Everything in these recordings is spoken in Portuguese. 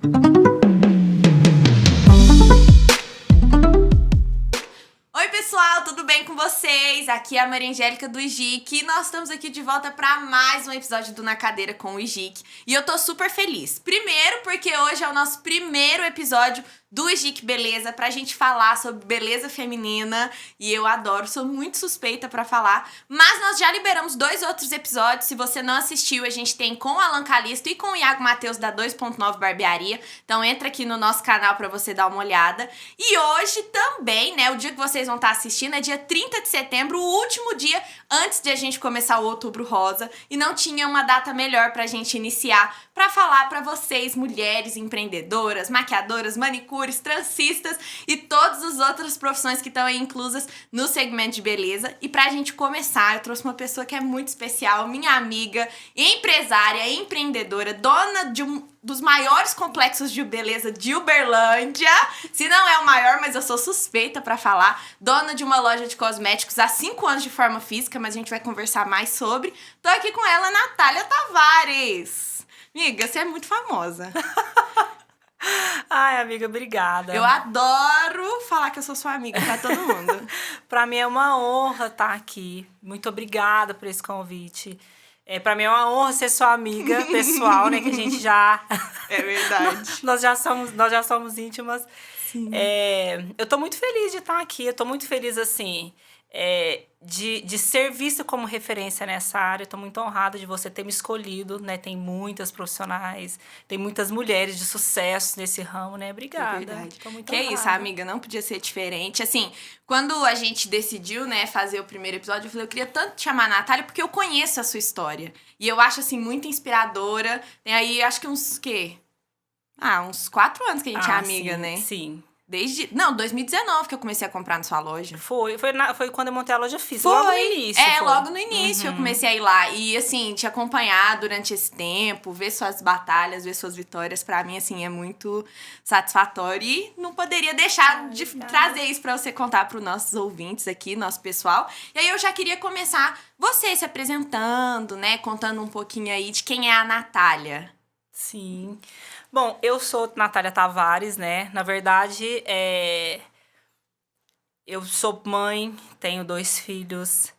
Oi pessoal, tudo bem com vocês? Aqui é a Maria Angélica do IGIC e nós estamos aqui de volta para mais um episódio do Na Cadeira com o IGIC. E eu tô super feliz. Primeiro porque hoje é o nosso primeiro episódio do IGIC Beleza, pra gente falar sobre beleza feminina, e eu adoro, sou muito suspeita pra falar, mas nós já liberamos 2 outros episódios. Se você não assistiu, a gente tem com o Alan Calisto e com o Iago Matheus da 2.9 Barbearia, então entra aqui no nosso canal pra você dar uma olhada. E hoje também, né, o dia que vocês vão estar assistindo é dia 30 de setembro, o último dia antes de a gente começar o Outubro Rosa, e não tinha uma data melhor pra gente iniciar, pra falar pra vocês, mulheres empreendedoras, maquiadoras, manicures, transistas e todas as outras profissões que estão aí inclusas no segmento de beleza. E pra gente começar, eu trouxe uma pessoa que é muito especial, minha amiga, empresária, empreendedora, dona de dos maiores complexos de beleza de Uberlândia. Se não é o maior, mas eu sou suspeita pra falar. Dona de uma loja de cosméticos há 5 anos de forma física, mas a gente vai conversar mais sobre. Tô aqui com ela, Natália Tavares. Amiga, você é muito famosa. Ai, amiga, obrigada. Eu adoro falar que eu sou sua amiga pra todo mundo. Pra mim é uma honra estar aqui. Muito obrigada por esse convite. Pra mim é uma honra ser sua amiga pessoal, né? Que a gente já... É verdade. nós já somos íntimas. Sim. Eu tô muito feliz de estar aqui. Eu tô muito feliz, assim... de ser vista como referência nessa área. Eu tô muito honrada de você ter me escolhido, né? Tem muitas profissionais, tem muitas mulheres de sucesso nesse ramo, né? Obrigada. É verdade. Tô muito que honrada. É isso, amiga, não podia ser diferente. Assim, quando a gente decidiu, né, fazer o primeiro episódio, eu falei, eu queria tanto te chamar a Natália, porque eu conheço a sua história. E eu acho, assim, muito inspiradora. Tem aí, acho que uns 4 anos que a gente é amiga, sim, né? Sim. Não, 2019 que eu comecei a comprar na sua loja. Foi quando eu montei a loja física, Foi. logo no início. Logo no início eu comecei a ir lá. E, assim, te acompanhar durante esse tempo, ver suas batalhas, ver suas vitórias, pra mim, assim, é muito satisfatório. E não poderia deixar de trazer isso pra você contar pros nossos ouvintes aqui, nosso pessoal. E aí eu já queria começar você se apresentando, né? Contando um pouquinho aí de quem é a Natália. Sim. Bom, eu sou Natália Tavares, né? Na verdade, eu sou mãe, tenho 2 filhos.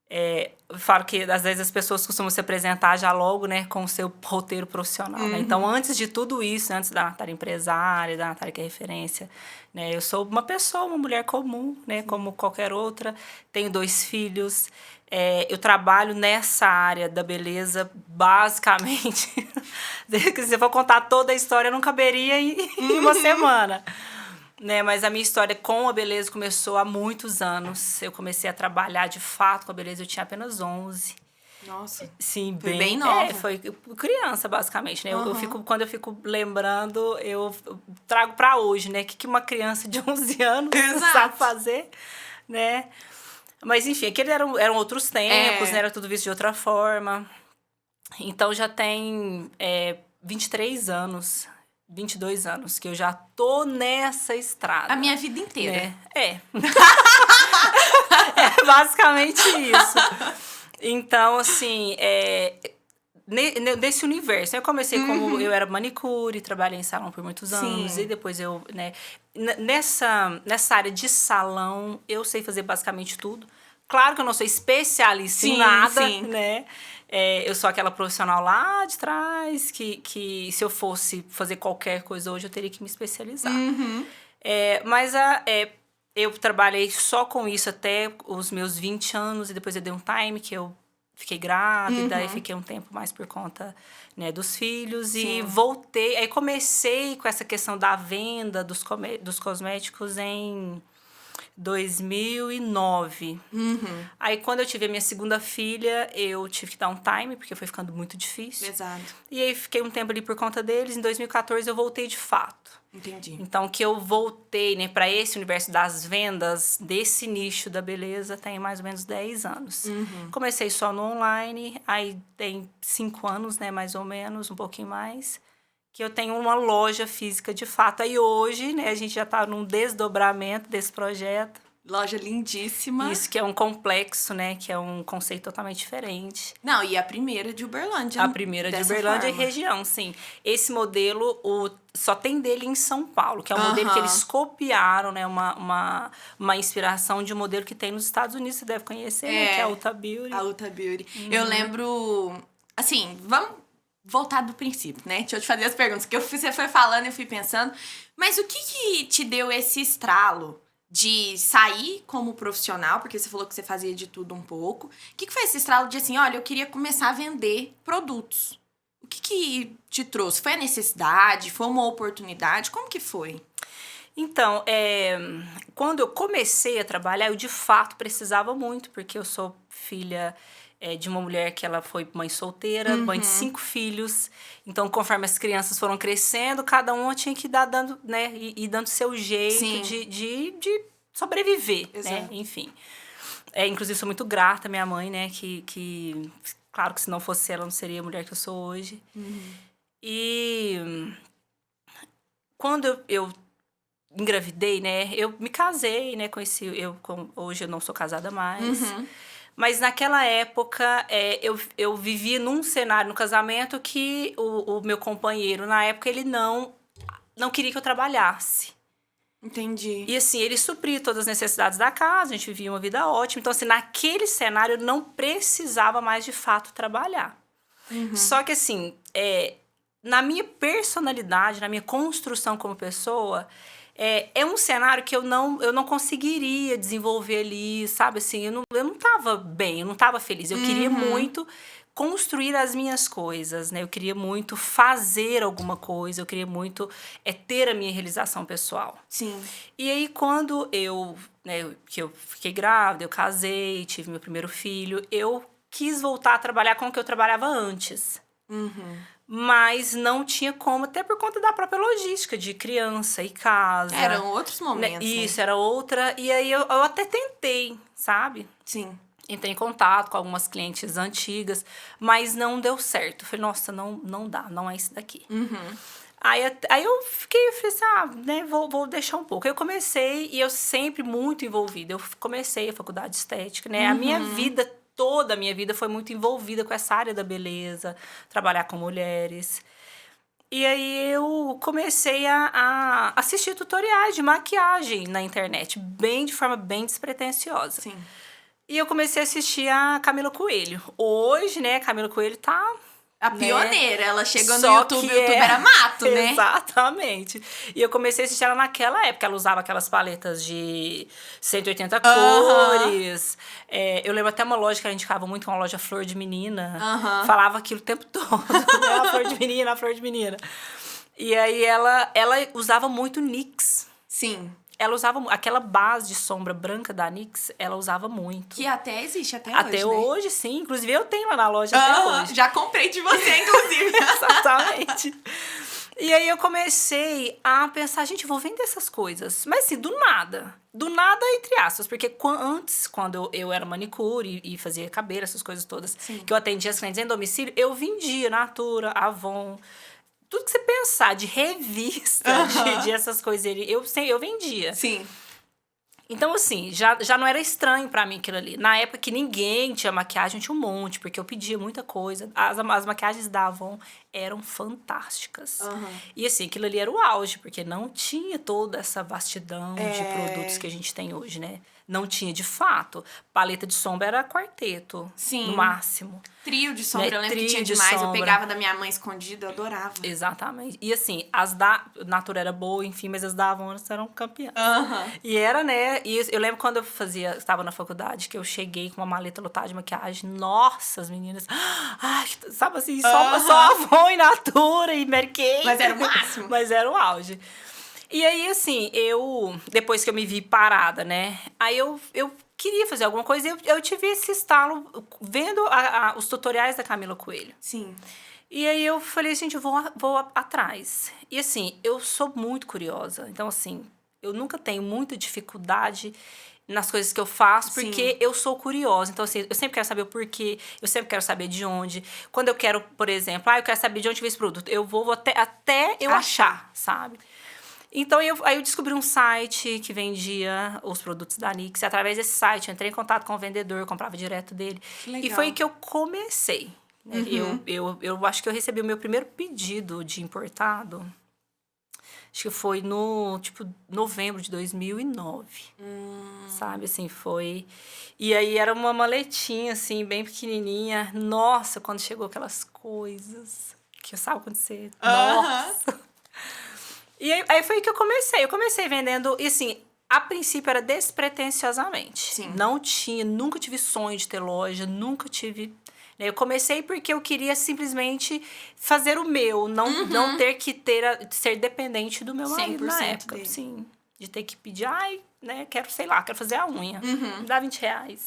Eu falo que, às vezes, as pessoas costumam se apresentar já logo, né? Com o seu roteiro profissional, né? Então, antes de tudo isso, antes da Natália empresária, da Natália que é referência, né? Eu sou uma pessoa, uma mulher comum, né? Como qualquer outra. Tenho 2 filhos. Eu trabalho nessa área da beleza, basicamente. Se eu for contar toda a história, não caberia em uma semana. Né? Mas a minha história com a beleza começou há muitos anos. Eu comecei a trabalhar de fato com a beleza, eu tinha apenas 11. Nossa. Sim, bem nova. Foi criança, basicamente, né? Quando eu fico lembrando, eu trago pra hoje, né? O que uma criança de 11 anos sabe fazer, né? Mas, enfim, aqueles eram outros tempos, né? Era tudo visto de outra forma. Então, já tem 23 anos, 22 anos que eu já tô nessa estrada. A minha vida inteira. Né? É basicamente isso. Então, assim, nesse universo. Eu comecei como... Eu era manicure, trabalhei em salão por muitos anos. E depois eu, né... Nessa área de salão, eu sei fazer basicamente tudo. Claro que eu não sou especialista em nada, né? Eu sou aquela profissional lá de trás, que se eu fosse fazer qualquer coisa hoje, eu teria que me especializar. Mas eu trabalhei só com isso até os meus 20 anos, e depois eu dei um time que eu fiquei grávida, e fiquei um tempo mais por conta, né, dos filhos. E voltei, aí comecei com essa questão da venda dos cosméticos em 2009. Aí, quando eu tive a minha segunda filha, eu tive que dar um time, porque foi ficando muito difícil. Exato. E aí, fiquei um tempo ali por conta deles. Em 2014, eu voltei de fato. Entendi. Então, que eu voltei, né, para esse universo das vendas, desse nicho da beleza, tem mais ou menos 10 anos. Comecei só no online, aí tem 5 anos, né, mais ou menos, um pouquinho mais, que eu tenho uma loja física de fato. Aí hoje, né, a gente já está num desdobramento desse projeto. Loja lindíssima. Isso, que é um complexo, né? Que é um conceito totalmente diferente. Não, e a primeira de Uberlândia. A primeira de Uberlândia e região, sim. Esse modelo, só tem dele em São Paulo, que é um modelo que eles copiaram, né? Uma inspiração de um modelo que tem nos Estados Unidos, você deve conhecer, né? Que é a Ulta Beauty. A Ulta Beauty. Eu lembro... Assim, vamos voltar do princípio, né? Deixa eu te fazer as perguntas. Que você foi falando e eu fui pensando. Mas o que te deu esse estralo de sair como profissional, porque você falou que você fazia de tudo um pouco. O que foi esse estralo de assim, olha, eu queria começar a vender produtos? O que te trouxe? Foi a necessidade? Foi uma oportunidade? Como que foi? Então, quando eu comecei a trabalhar, eu de fato precisava muito, porque eu sou filha de uma mulher que ela foi mãe solteira, mãe de 5 filhos. Então, conforme as crianças foram crescendo, cada uma tinha que ir dando, né, e dando seu jeito de sobreviver, né? Enfim. Inclusive, sou muito grata à minha mãe, né? Que claro que se não fosse ela, não seria a mulher que eu sou hoje. E quando eu engravidei, né? Eu me casei, né? Hoje eu não sou casada mais. Mas naquela época, eu vivia num cenário no casamento que o meu companheiro, na época, ele não queria que eu trabalhasse. Entendi. E assim, ele supria todas as necessidades da casa, a gente vivia uma vida ótima. Então, assim, naquele cenário, eu não precisava mais, de fato, trabalhar. Só que, assim, na minha personalidade, na minha construção como pessoa... É um cenário que eu não conseguiria desenvolver ali, sabe? Assim, eu não tava bem, eu não tava feliz. Eu queria muito construir as minhas coisas, né? Eu queria muito fazer alguma coisa, eu queria muito ter a minha realização pessoal. Sim. E aí, quando que eu fiquei grávida, eu casei, tive meu primeiro filho, eu quis voltar a trabalhar com o que eu trabalhava antes. Mas não tinha como, até por conta da própria logística de criança e casa. Eram outros momentos, né? Isso, era outra. E aí, eu até tentei, sabe? Sim. Entrei em contato com algumas clientes antigas, mas não deu certo. Falei, nossa, não dá, não é isso daqui. Aí eu falei assim, né, vou deixar um pouco. Aí eu comecei, e eu sempre muito envolvida. Eu comecei a faculdade de estética, né? A minha vida, toda a minha vida foi muito envolvida com essa área da beleza, trabalhar com mulheres. E aí eu comecei a assistir tutoriais de maquiagem na internet, de forma bem despretensiosa. Sim. E eu comecei a assistir a Camila Coelho. Hoje, né, Camila Coelho tá... A pioneira, ela chegou no Só YouTube, que o YouTube era mato, né? Exatamente. E eu comecei a assistir ela naquela época. Ela usava aquelas paletas de 180 cores. Eu lembro até uma loja que a gente ficava muito, uma loja Flor de Menina. Falava aquilo o tempo todo. A Flor de Menina, a Flor de Menina. E aí ela usava muito NYX. Sim. Ela usava aquela base de sombra branca da NYX, ela usava muito. Que até existe até hoje, hoje, né? Sim. Inclusive, eu tenho lá na loja até hoje. Já comprei de você, inclusive. Exatamente. E aí eu comecei a pensar, gente, vou vender essas coisas. Mas assim, do nada. Do nada, entre aspas. Porque antes, quando eu era manicure e fazia cabelo, essas coisas todas, que eu atendia as clientes em domicílio, eu vendia Natura, Avon... Tudo que você pensar de revista, de essas coisas, eu vendia. Sim. Então, assim, já não era estranho pra mim aquilo ali. Na época que ninguém tinha maquiagem, tinha um monte, porque eu pedia muita coisa. As maquiagens da Avon eram fantásticas. E, assim, aquilo ali era o auge, porque não tinha toda essa vastidão de produtos que a gente tem hoje, né? Não tinha, de fato. Paleta de sombra era quarteto, no máximo. Trio de sombra, né? eu lembro que tinha demais. Eu pegava da minha mãe escondida, eu adorava. Exatamente. E assim, as da Natura era boa, enfim, mas as da Avon eram campeãs. E era, né? E eu lembro quando eu estava na faculdade, que eu cheguei com uma maleta lotada de maquiagem. Nossa, as meninas... Ai, sabe assim, só Avon e Natura e Mary Kay. Mas era o máximo. Mas era o auge. E aí, assim, depois que eu me vi parada, né? Aí eu queria fazer alguma coisa e eu tive esse estalo vendo os tutoriais da Camila Coelho. Sim. E aí eu falei, gente, eu vou atrás. E assim, eu sou muito curiosa. Então, assim, eu nunca tenho muita dificuldade nas coisas que eu faço, porque eu sou curiosa. Então, assim, eu sempre quero saber o porquê, eu sempre quero saber de onde. Quando eu quero, por exemplo, eu quero saber de onde veio esse produto, eu vou até eu achar, sabe? Então, aí eu descobri um site que vendia os produtos da Nix. E através desse site, eu entrei em contato com o vendedor, eu comprava direto dele. Legal. E foi aí que eu comecei. Né? Eu acho que eu recebi o meu primeiro pedido de importado. Acho que foi no, novembro de 2009. Sabe, assim, foi... E aí, era uma maletinha, assim, bem pequenininha. Nossa, quando chegou aquelas coisas que eu sabe acontecer. Nossa! E aí foi aí que eu comecei. Eu comecei vendendo, e assim, a princípio era despretensiosamente. Sim. Nunca tive sonho de ter loja, nunca tive... Eu comecei porque eu queria simplesmente fazer o meu, não ter que ser dependente do meu marido na época. Dele. Sim, de ter que pedir, né, quero fazer a unha. Me dá R$20.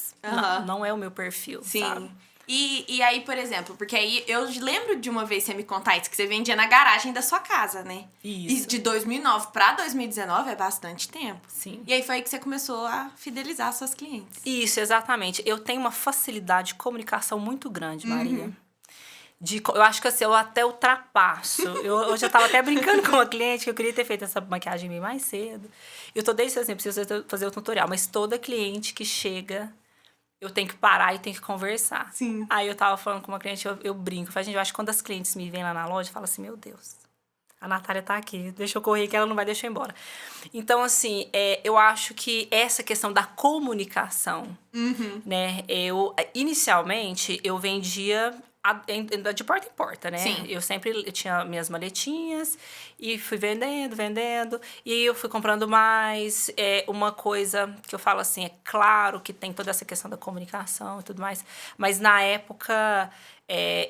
Não é o meu perfil, Sim. sabe? E aí, por exemplo, porque aí eu lembro de uma vez você me contar isso, que você vendia na garagem da sua casa, né? Isso. E de 2009 pra 2019 é bastante tempo. Sim. E aí foi aí que você começou a fidelizar suas clientes. Isso, exatamente. Eu tenho uma facilidade de comunicação muito grande, Maria. Eu acho que assim, eu até ultrapasso. Hoje eu tava até brincando com uma cliente que eu queria ter feito essa maquiagem bem mais cedo. Eu tô desde assim, preciso fazer o tutorial, mas toda cliente que chega... Eu tenho que parar e tenho que conversar. Sim. Aí eu tava falando com uma cliente, eu brinco. Gente, eu acho que quando as clientes me vêm lá na loja, eu falo assim, meu Deus, a Natália tá aqui, deixa eu correr que ela não vai deixar eu embora. Então, assim, eu acho que essa questão da comunicação, né? Inicialmente, eu vendia de porta em porta, né? Sim. Eu tinha minhas maletinhas e fui vendendo. E aí eu fui comprando mais. Uma coisa que eu falo assim, é claro que tem toda essa questão da comunicação e tudo mais. Mas na época,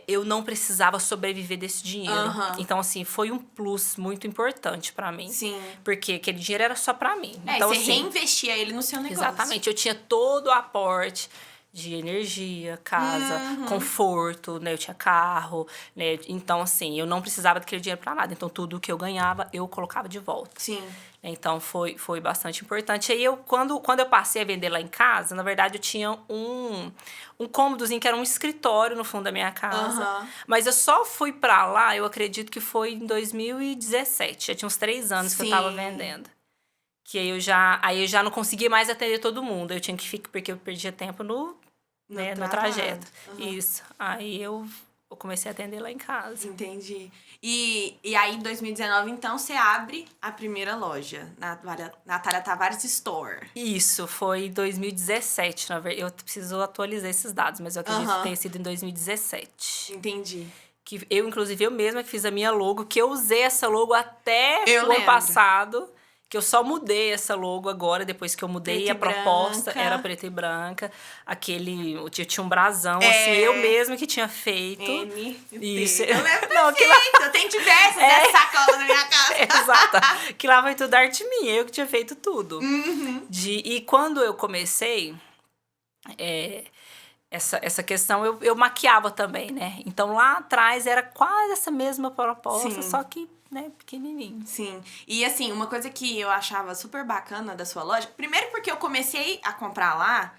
eu não precisava sobreviver desse dinheiro. Então, assim, foi um plus muito importante pra mim. Sim. Porque aquele dinheiro era só pra mim. Então, você assim, reinvestia ele no seu negócio. Exatamente. Eu tinha todo o aporte de energia, casa, conforto, né? Eu tinha carro, né? Então, assim, eu não precisava daquele dinheiro pra nada. Então, tudo que eu ganhava, eu colocava de volta. Sim. Então, foi bastante importante. Aí, quando eu passei a vender lá em casa, na verdade, eu tinha um cômodozinho que era um escritório no fundo da minha casa. Mas eu só fui pra lá, eu acredito que foi em 2017. Já tinha uns 3 anos que eu tava vendendo. Que aí eu já não conseguia mais atender todo mundo. Eu tinha que ficar, porque eu perdia tempo no trajeto. Isso. Aí eu comecei a atender lá em casa. Entendi. E aí, em 2019, então, você abre a primeira loja, Natália Tavares Store. Isso, foi em 2017, na verdade. Eu preciso atualizar esses dados, mas eu acredito que tenha sido em 2017. Entendi. Que inclusive, eu mesma que fiz a minha logo, que eu usei essa logo até o ano passado. Que eu só mudei essa logo agora, depois que eu mudei a proposta, era preta e branca. Eu tinha um brasão, assim, eu mesma que tinha feito. Isso. Eu lembro perfeito, eu tenho diversas dessa sacola na minha casa. Exato. Que lá foi tudo arte minha, eu que tinha feito tudo. E quando eu comecei, essa questão, eu maquiava também, né? Então, lá atrás, era quase essa mesma proposta, só que... né, pequenininho. Sim. E assim, uma coisa que eu achava super bacana da sua loja, primeiro porque eu comecei a comprar lá,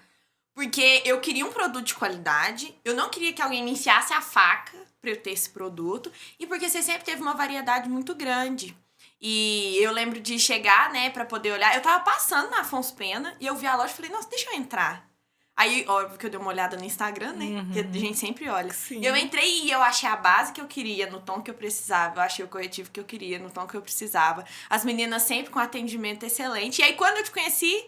porque eu queria um produto de qualidade, eu não queria que alguém me enfiasse a faca pra eu ter esse produto, e porque você sempre teve uma variedade muito grande. E eu lembro de chegar, né, pra poder olhar, eu tava passando na Afonso Pena, e eu vi a loja e falei, nossa, deixa eu entrar. Aí, óbvio que eu dei uma olhada no Instagram, né? Que a gente sempre olha. Sim. Eu entrei e eu achei a base que eu queria, no tom que eu precisava. Eu achei o corretivo que eu queria, no tom que eu precisava. As meninas sempre com atendimento excelente. E aí, quando eu te conheci,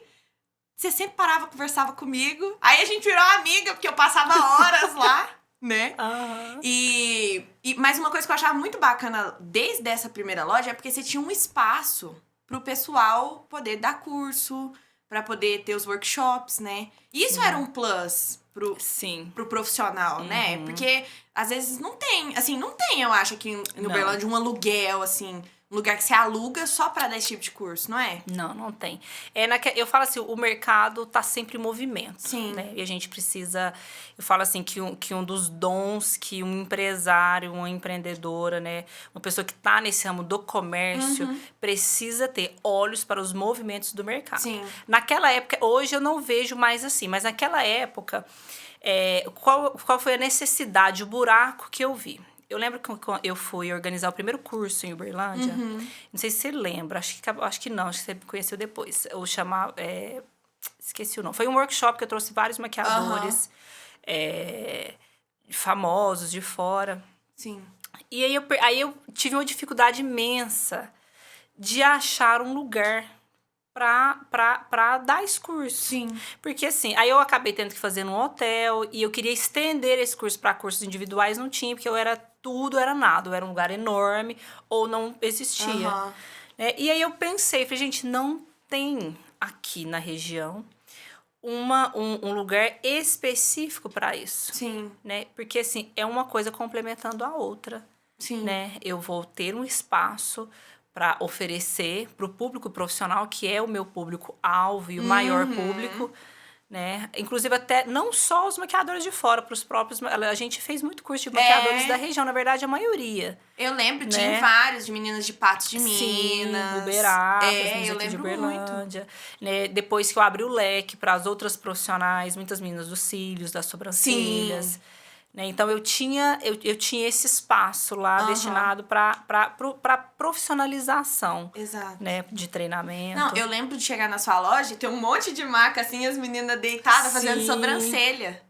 você sempre parava, conversava comigo. Aí a gente virou amiga, porque eu passava horas lá, né? Mas uma coisa que eu achava muito bacana desde essa primeira loja é porque você tinha um espaço pro pessoal poder dar curso, pra poder ter os workshops, né? E isso era um plus pro profissional, né? Porque às vezes não tem, eu acho, aqui em Uberlândia um aluguel, assim, um lugar que você aluga só pra dar esse tipo de curso, não é? Não tem. Eu falo assim, o mercado tá sempre em movimento. Sim. Né? E a gente precisa... Eu falo assim, que um dos dons que um empresário, uma empreendedora, né? Uma pessoa que tá nesse ramo do comércio precisa ter olhos para os movimentos do mercado. Sim. Naquela época, hoje eu não vejo mais assim, mas naquela época, qual foi a necessidade, o buraco que eu vi? Eu lembro que quando eu fui organizar o primeiro curso em Uberlândia, não sei se você lembra, acho que não, acho que você conheceu depois. Eu chamava, esqueci o nome. Foi um workshop que eu trouxe vários maquiadores famosos de fora. Sim. E aí eu tive uma dificuldade imensa de achar um lugar pra dar esse curso. Sim. Porque assim, aí eu acabei tendo que fazer num hotel e eu queria estender esse curso para cursos individuais, não tinha, porque tudo era nada, eu era um lugar enorme ou não existia. Né? E aí eu pensei, falei, gente, não tem aqui na região um lugar específico para isso. Sim. Né? Porque assim, é uma coisa complementando a outra. Sim. Né? Eu vou ter um espaço para oferecer para o público profissional, que é o meu público-alvo e o maior público, né? Inclusive, até não só os maquiadores de fora, para os próprios... A gente fez muito curso de maquiadores da região, na verdade, a maioria. Eu lembro, né? tinha vários de meninas de Patos de Sim, Minas. Uberaba, eu lembro de Uberlândia. muito. Né? Depois que eu abri o leque para as outras profissionais, muitas meninas dos cílios, das sobrancelhas. Sim. Né? Então, eu tinha esse espaço lá destinado para profissionalização. Exato. Né? De treinamento. Não, eu lembro de chegar na sua loja e ter um monte de maca, assim, as meninas deitadas fazendo sobrancelha.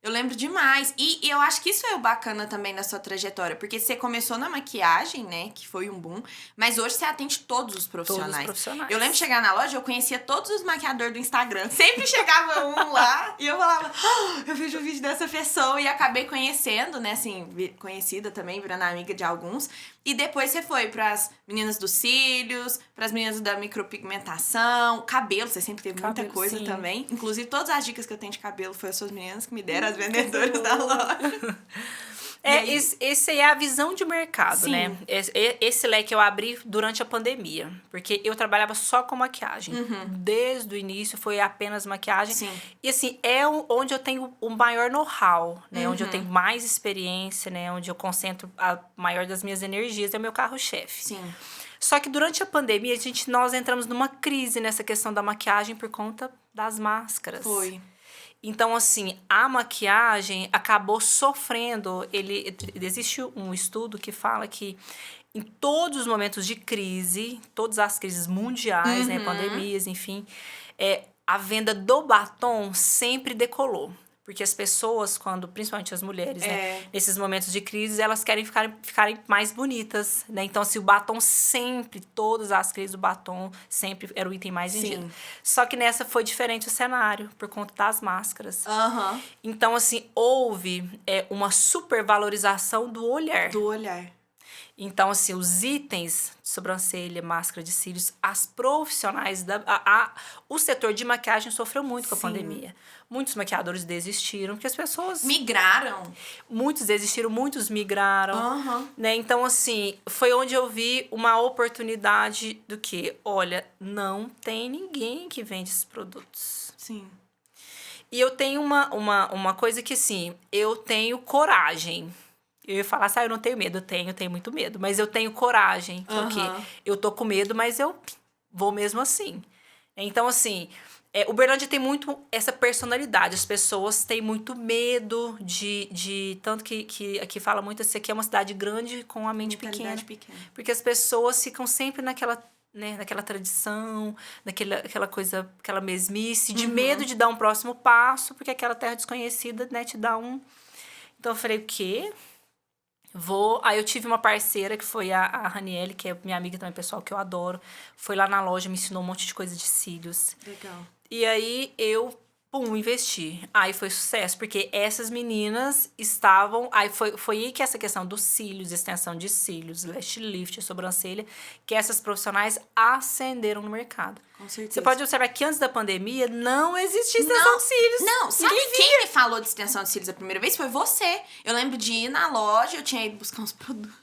Eu lembro demais. E eu acho que isso é o bacana também na sua trajetória. Porque você começou na maquiagem, né? Que foi um boom. Mas hoje você atende todos os profissionais. Todos os profissionais. Eu lembro de chegar na loja, eu conhecia todos os maquiadores do Instagram. Sempre chegava um lá e eu falava, eu vejo o vídeo dessa pessoa. E acabei conhecendo, né? Assim, conhecida também, virando amiga de alguns. E depois você foi pras meninas dos cílios, pras meninas da micropigmentação, cabelo, você sempre teve muita coisa também. Inclusive, todas as dicas que eu tenho de cabelo foi as suas meninas que me deram, as vendedoras da loja. Essa é a visão de mercado, né? Esse leque eu abri durante a pandemia, porque eu trabalhava só com maquiagem. Desde o início foi apenas maquiagem. Sim. E assim, onde eu tenho o maior know-how, né? Onde eu tenho mais experiência, né? Onde eu concentro a maior das minhas energias, é o meu carro-chefe. Sim. Só que durante a pandemia, nós entramos numa crise nessa questão da maquiagem por conta das máscaras. Foi. Então, assim, a maquiagem acabou sofrendo. Existe um estudo que fala que em todos os momentos de crise, todas as crises mundiais, né, pandemias, enfim, a venda do batom sempre decolou. Porque as pessoas, principalmente as mulheres, né, nesses momentos de crise, elas querem ficarem mais bonitas, né? Então, assim, o batom sempre, todas as crises do batom, sempre era o item mais vendido. Só que nessa foi diferente o cenário, por conta das máscaras. Então, assim, houve uma supervalorização do olhar. Do olhar. Então, assim, os itens de sobrancelha, máscara de cílios, as profissionais, o setor de maquiagem sofreu muito com a pandemia. Muitos maquiadores desistiram, porque as pessoas... Migraram. Muitos desistiram, muitos migraram. Né? Então, assim, foi onde eu vi uma oportunidade do que, olha, não tem ninguém que vende esses produtos. Sim. E eu tenho uma coisa que, assim, eu tenho coragem. Eu ia falar assim, eu não tenho medo. Eu tenho muito medo. Mas eu tenho coragem. Porque eu tô com medo, mas eu vou mesmo assim. Então, assim, Uberlândia tem muito essa personalidade. As pessoas têm muito medo de tanto que aqui fala muito, assim, aqui é uma cidade grande com a mente pequena. Porque as pessoas ficam sempre naquela tradição, aquela coisa, aquela mesmice, de medo de dar um próximo passo, porque aquela terra desconhecida, né, te dá um... Então, eu falei, o quê? Aí eu tive uma parceira que foi a Raniele, que é minha amiga também, pessoal, que eu adoro. Foi lá na loja, me ensinou um monte de coisa de cílios. Legal. E aí eu, investi. Aí foi sucesso, porque essas meninas estavam... Aí foi aí que essa questão dos cílios, extensão de cílios, lash lift, sobrancelha, que essas profissionais ascenderam no mercado. Com certeza. Você pode observar que antes da pandemia não existia extensão de cílios. Não, sabe quem me falou de extensão de cílios a primeira vez? Foi você. Eu lembro de ir na loja, eu tinha ido buscar uns produtos.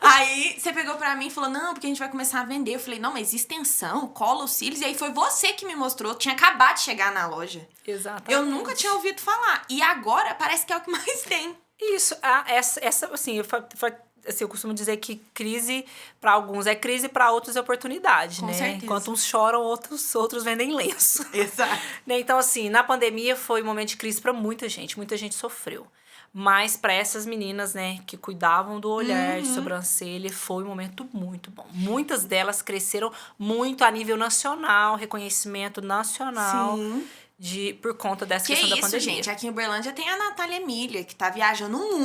Aí você pegou pra mim e falou, não, porque a gente vai começar a vender. Eu falei, não, mas extensão, cola os cílios. E aí foi você que me mostrou. Eu tinha acabado de chegar na loja. Exatamente. Eu nunca tinha ouvido falar. E agora parece que é o que mais tem. Isso, assim, eu costumo dizer que crise para alguns é crise, para outros é oportunidade, Com né? certeza. Enquanto uns choram, outros vendem lenço. Exato. Né? Então, assim, na pandemia foi um momento de crise para muita gente sofreu. Mas para essas meninas, né, que cuidavam do olhar, de sobrancelha, foi um momento muito bom. Muitas delas cresceram muito a nível nacional, reconhecimento nacional. Sim. Por conta dessa questão da pandemia. Gente, aqui em Uberlândia tem a Natália Emília, que tá viajando o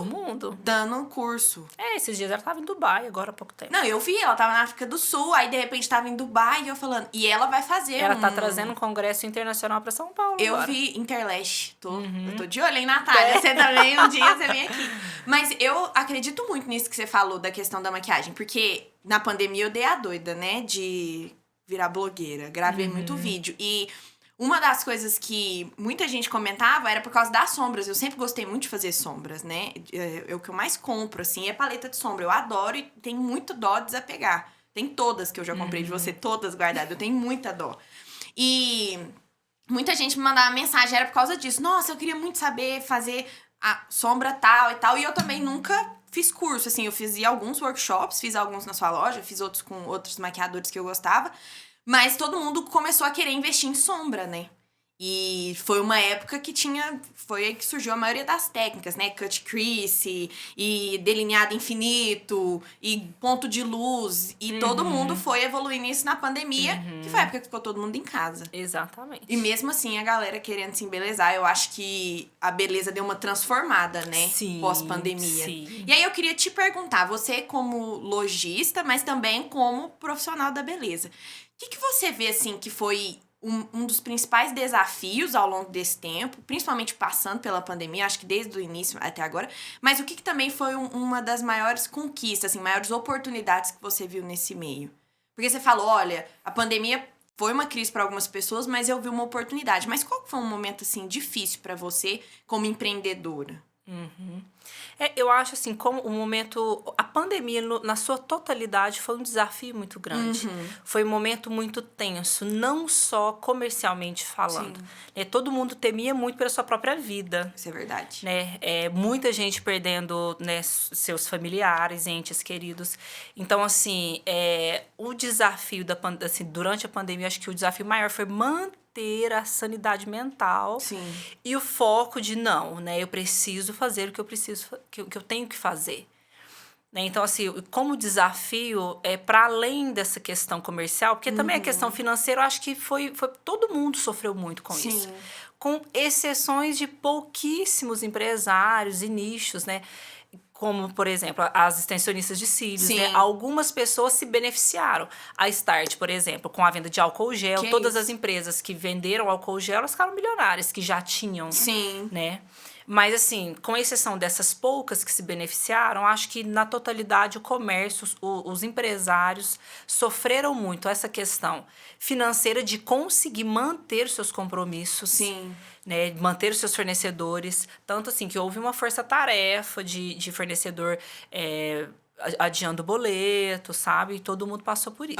mundo dando um curso. Esses dias ela tava em Dubai, agora há pouco tempo. Não, eu vi, ela tava na África do Sul, aí de repente tava em Dubai, e eu falando, e ela vai fazer Ela tá trazendo um congresso internacional pra São Paulo Eu agora. vi Interlash, eu tô de olho, hein, Natália? Você também, um dia você vem aqui. Mas eu acredito muito nisso que você falou da questão da maquiagem, porque na pandemia eu dei a doida, né, de virar blogueira, gravei muito vídeo, e uma das coisas que muita gente comentava era por causa das sombras. Eu sempre gostei muito de fazer sombras, né? O que eu mais compro, assim, é paleta de sombra. Eu adoro e tenho muito dó de desapegar. Tem todas que eu já comprei de você, todas guardadas. Eu tenho muita dó. E muita gente me mandava mensagem, era por causa disso. Nossa, eu queria muito saber fazer a sombra tal e tal. E eu também nunca fiz curso, assim. Eu fiz alguns workshops, fiz alguns na sua loja, fiz outros com outros maquiadores que eu gostava. Mas todo mundo começou a querer investir em sombra, né? E foi uma época que foi aí que surgiu a maioria das técnicas, né? Cut crease, e delineado infinito, e ponto de luz. E todo mundo foi evoluindo isso na pandemia, que foi a época que ficou todo mundo em casa. Exatamente. E mesmo assim, a galera querendo se embelezar, eu acho que a beleza deu uma transformada, né? Sim, pós-pandemia. sim. E aí eu queria te perguntar, você como lojista, mas também como profissional da beleza, o que você vê, assim, que foi um dos principais desafios ao longo desse tempo, principalmente passando pela pandemia, acho que desde o início até agora, mas o que também foi uma das maiores conquistas, assim, maiores oportunidades que você viu nesse meio? Porque você falou, olha, a pandemia foi uma crise para algumas pessoas, mas eu vi uma oportunidade. Mas qual foi um momento, assim, difícil para você como empreendedora? Eu acho assim, como o momento... A pandemia, na sua totalidade, foi um desafio muito grande. Foi um momento muito tenso, não só comercialmente falando. Né? Todo mundo temia muito pela sua própria vida. Isso é verdade. Né? Muita gente perdendo, né, seus familiares, entes queridos. Então, assim, o desafio assim, durante a pandemia, acho que o desafio maior foi manter a sanidade mental. Sim. E o foco de não, né? Eu preciso fazer o que que eu tenho que fazer. Né? Então, assim, como desafio, para além dessa questão comercial, porque também a questão financeira, eu acho que foi todo mundo sofreu muito com isso. Com exceções de pouquíssimos empresários e nichos, né? Como, por exemplo, as extensionistas de cílios, né? Algumas pessoas se beneficiaram. A Start, por exemplo, com a venda de álcool gel, todas as empresas que venderam álcool gel, elas ficaram milionárias, que já tinham, né? Mas, assim, com exceção dessas poucas que se beneficiaram, acho que, na totalidade, o comércio, os empresários sofreram muito essa questão financeira de conseguir manter os seus compromissos. Né, manter os seus fornecedores. Tanto, assim, que houve uma força-tarefa de fornecedor adiando boleto, sabe? E todo mundo passou por isso.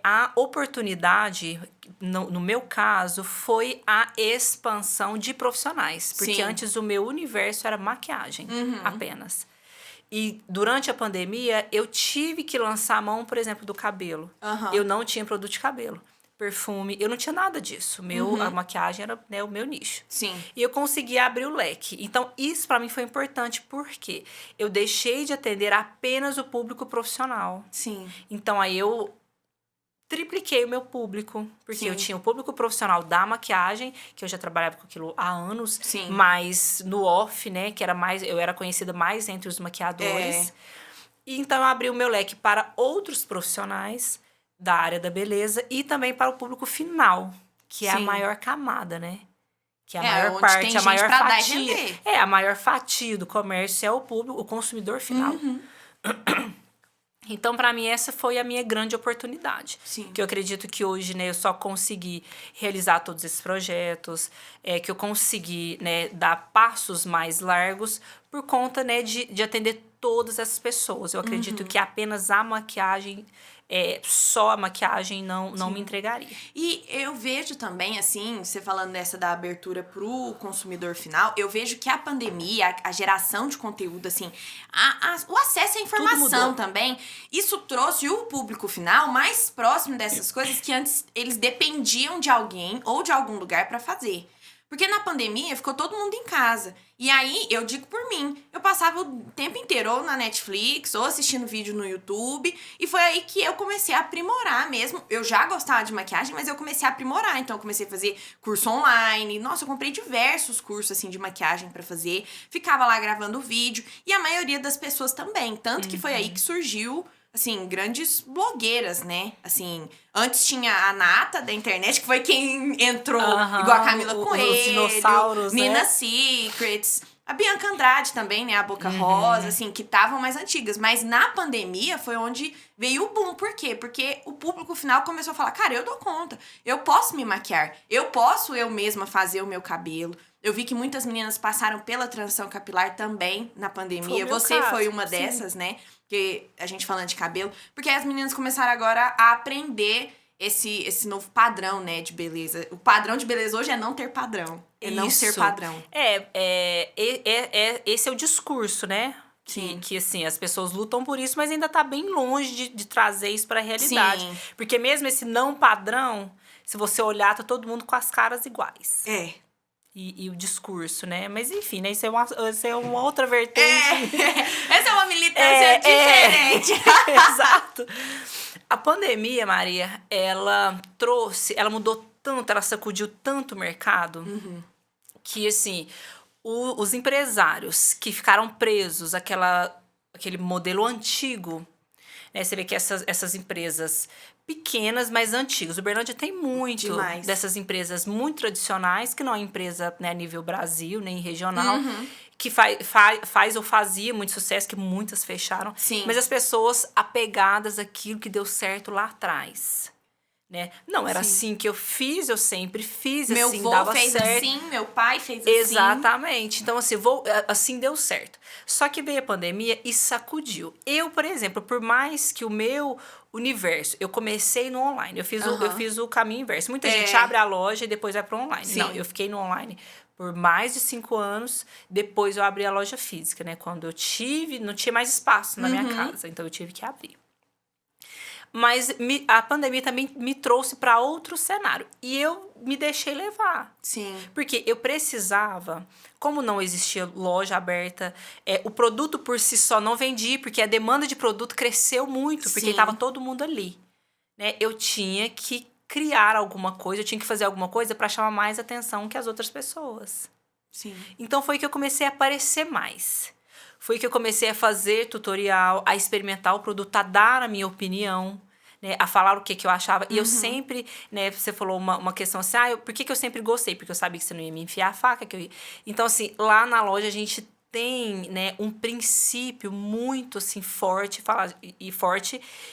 A oportunidade, no meu caso, foi a expansão de profissionais. Porque antes o meu universo era maquiagem, apenas. E durante a pandemia, eu tive que lançar a mão, por exemplo, do cabelo. Eu não tinha produto de cabelo. Perfume, eu não tinha nada disso. A maquiagem era, né, o meu nicho. E eu consegui abrir o leque. Então, isso pra mim foi importante, porque eu deixei de atender apenas o público profissional. Então, aí eu tripliquei o meu público, porque eu tinha o público profissional da maquiagem, que eu já trabalhava com aquilo há anos, mas no off, né, que era eu era conhecida mais entre os maquiadores. E então, eu abri o meu leque para outros profissionais da área da beleza e também para o público final, que é a maior camada, né? Que é a maior parte, a maior fatia. A maior fatia do comércio é o público, o consumidor final. Então, para mim, essa foi a minha grande oportunidade. Que eu acredito que hoje, né, eu só consegui realizar todos esses projetos, que eu consegui, né, dar passos mais largos por conta, né, de atender todas essas pessoas. Eu acredito que apenas a maquiagem... só a maquiagem não me entregaria. E eu vejo também, assim, você falando dessa da abertura pro consumidor final, eu vejo que a pandemia, a geração de conteúdo, assim, o acesso à informação também, isso trouxe o público final mais próximo dessas coisas que antes eles dependiam de alguém ou de algum lugar pra fazer. Porque na pandemia ficou todo mundo em casa. E aí, eu digo por mim, eu passava o tempo inteiro ou na Netflix, ou assistindo vídeo no YouTube. E foi aí que eu comecei a aprimorar mesmo. Eu já gostava de maquiagem, mas eu comecei a aprimorar. Então, eu comecei a fazer curso online. Nossa, eu comprei diversos cursos, assim, de maquiagem pra fazer. Ficava lá gravando vídeo. E a maioria das pessoas também. Tanto que foi aí que surgiu... assim, grandes blogueiras, né? Assim, antes tinha a Nata da internet, que foi quem entrou, igual a Camila Coelho, os dinossauros, Nina né? Secrets, a Bianca Andrade também, né? A Boca Rosa, assim, que estavam mais antigas. Mas na pandemia foi onde veio o boom. Por quê? Porque o público final começou a falar, cara, eu dou conta, eu posso me maquiar, eu posso eu mesma fazer o meu cabelo. Eu vi que muitas meninas passaram pela transição capilar também na pandemia. Você foi uma dessas, né? Porque a gente falando de cabelo. Porque as meninas começaram agora a aprender esse novo padrão, né, de beleza. O padrão de beleza hoje é não ter padrão. É não ser padrão. Esse é o discurso, né? Que assim, as pessoas lutam por isso, mas ainda tá bem longe de trazer isso pra realidade. Sim. Porque mesmo esse não padrão, se você olhar, tá todo mundo com as caras iguais. É. E o discurso, né? Mas enfim, né? Isso é uma outra vertente. Essa é uma militância diferente. Exato. A pandemia, Maria, ela mudou tanto, ela sacudiu tanto o mercado, que assim, os empresários que ficaram presos àquele modelo antigo, né? Você vê que essas empresas pequenas, mas antigas. O Uberlândia tem muito dessas empresas muito tradicionais, que não é empresa, né, a nível Brasil, nem regional, que faz ou fazia muito sucesso, que muitas fecharam. Sim. Mas as pessoas apegadas àquilo que deu certo lá atrás. Né? Não, era assim que eu fiz, eu sempre fiz, meu assim, avô dava fez certo. assim, meu pai fez assim. Exatamente. Então, assim deu certo. Só que veio a pandemia e sacudiu. Eu, por exemplo, por mais que o meu universo, eu comecei no online, eu fiz o caminho inverso. Muita gente abre a loja e depois vai pro online. Sim. Não, eu fiquei no online por mais de 5 anos, depois eu abri a loja física, né? Quando não tinha mais espaço na minha casa, então eu tive que abrir. Mas a pandemia também me trouxe para outro cenário. E eu me deixei levar. Sim. Porque eu precisava, como não existia loja aberta, o produto por si só não vendia, porque a demanda de produto cresceu muito, porque estava todo mundo ali. Né? Eu tinha que criar alguma coisa, eu tinha que fazer alguma coisa para chamar mais atenção que as outras pessoas. Sim. Então foi que eu comecei a aparecer mais. Foi que eu comecei a fazer tutorial, a experimentar o produto, a dar a minha opinião, né, a falar o que eu achava. E eu sempre, né, você falou uma questão assim, por que eu sempre gostei? Porque eu sabia que você não ia me enfiar a faca. Então, assim, lá na loja a gente tem, né, um princípio muito, assim, forte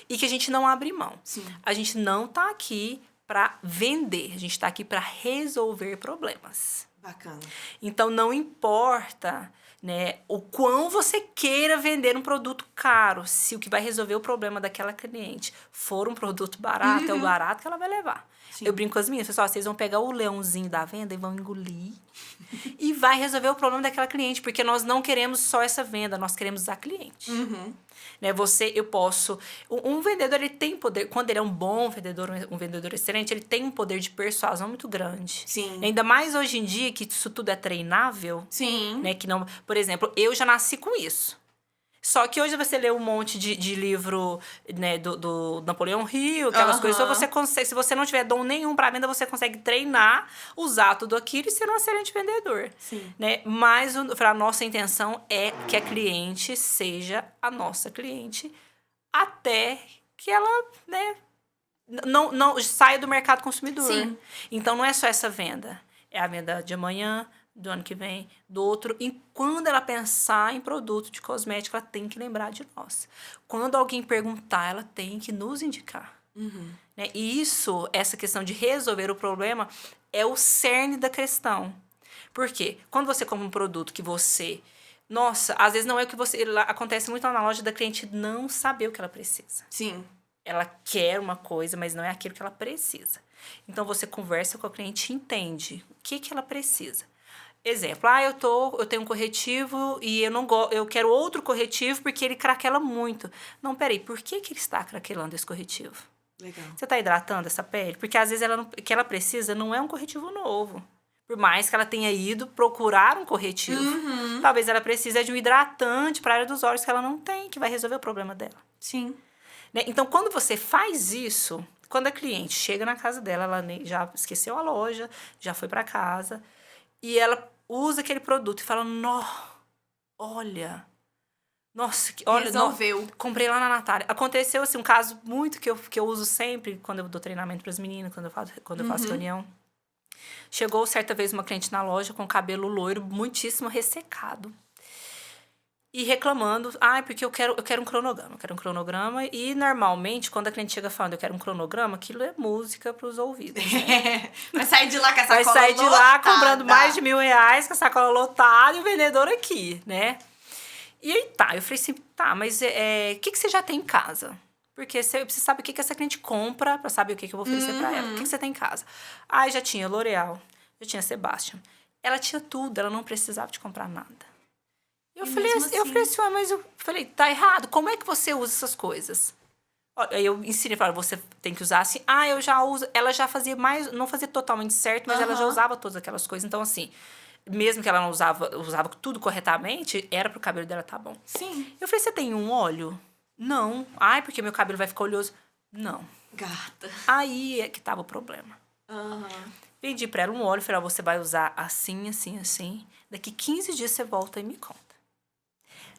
e que a gente não abre mão. Sim. A gente não tá aqui para vender, a gente tá aqui para resolver problemas. Bacana. Então, não importa, né, o quão você queira vender um produto caro, se o que vai resolver o problema daquela cliente for um produto barato, é o barato que ela vai levar. Sim. Eu brinco com as minhas, pessoal, vocês vão pegar o leãozinho da venda e vão engolir e vai resolver o problema daquela cliente, porque nós não queremos só essa venda, nós queremos a cliente. Né, um vendedor, ele tem poder, quando ele é um bom vendedor, um vendedor excelente, ele tem um poder de persuasão muito grande. Sim. Ainda mais hoje em dia, que isso tudo é treinável. Sim. Né, que não, por exemplo, eu já nasci com isso. Só que hoje você lê um monte de livro, né, do Napoleão Hill, aquelas coisas, então você consegue, se você não tiver dom nenhum para venda, você consegue treinar, usar tudo aquilo e ser um excelente vendedor. Sim. Né? Mas a nossa intenção é que a cliente seja a nossa cliente até que ela, né, não saia do mercado consumidor. Sim. Então não é só essa venda, é a venda de amanhã, do ano que vem, do outro. E quando ela pensar em produto de cosmético, ela tem que lembrar de nós. Quando alguém perguntar, ela tem que nos indicar. Né? E essa questão de resolver o problema é o cerne da questão. Por quê? Quando você compra um produto que você... Nossa, às vezes não é o que você... Acontece muito na loja da cliente não saber o que ela precisa. Sim. Ela quer uma coisa, mas não é aquilo que ela precisa. Então, você conversa com a cliente e entende o que ela precisa. Exemplo, eu tenho um corretivo e eu quero outro corretivo porque ele craquela muito. Não, peraí, por que ele está craquelando esse corretivo? Legal. Você está hidratando essa pele? Porque às vezes o que ela precisa não é um corretivo novo. Por mais que ela tenha ido procurar um corretivo. Talvez ela precise de um hidratante para a área dos olhos que ela não tem, que vai resolver o problema dela. Sim. Né? Então, quando você faz isso, quando a cliente chega na casa dela, ela já esqueceu a loja, já foi para casa, e ela usa aquele produto e fala, olha, nossa, olha, resolveu. Comprei lá na Natália. Aconteceu assim, um caso muito que eu uso sempre quando eu dou treinamento para as meninas, quando eu faço reunião. Chegou certa vez uma cliente na loja com cabelo loiro, muitíssimo ressecado. E reclamando, porque eu quero um cronograma. Eu quero um cronograma. E normalmente, quando a cliente chega falando, eu quero um cronograma, aquilo é música pros ouvidos. Né? Vai sair de lá com a sacola lotada. Vai sair de lá comprando mais de R$1.000 com a sacola lotada e o vendedor aqui, né? E aí eu falei assim, mas o que você já tem em casa? Porque você sabe o que essa cliente compra pra saber o que eu vou oferecer pra ela. O que você tem em casa? Já tinha L'Oréal, já tinha Sebastian. Ela tinha tudo, ela não precisava de comprar nada. Eu falei assim, mas eu falei, tá errado, como é que você usa essas coisas? Aí eu ensinei, falei, você tem que usar assim. Eu já uso, ela já fazia mais, não fazia totalmente certo, mas ela já usava todas aquelas coisas. Então, assim, mesmo que ela não usava tudo corretamente, era pro cabelo dela tá bom. Sim. Eu falei, você tem um óleo? Não. Porque meu cabelo vai ficar oleoso. Não. Gata. Aí é que tava o problema. Vendi pra ela um óleo, falei, você vai usar assim, assim, assim. Daqui 15 dias você volta e me conta.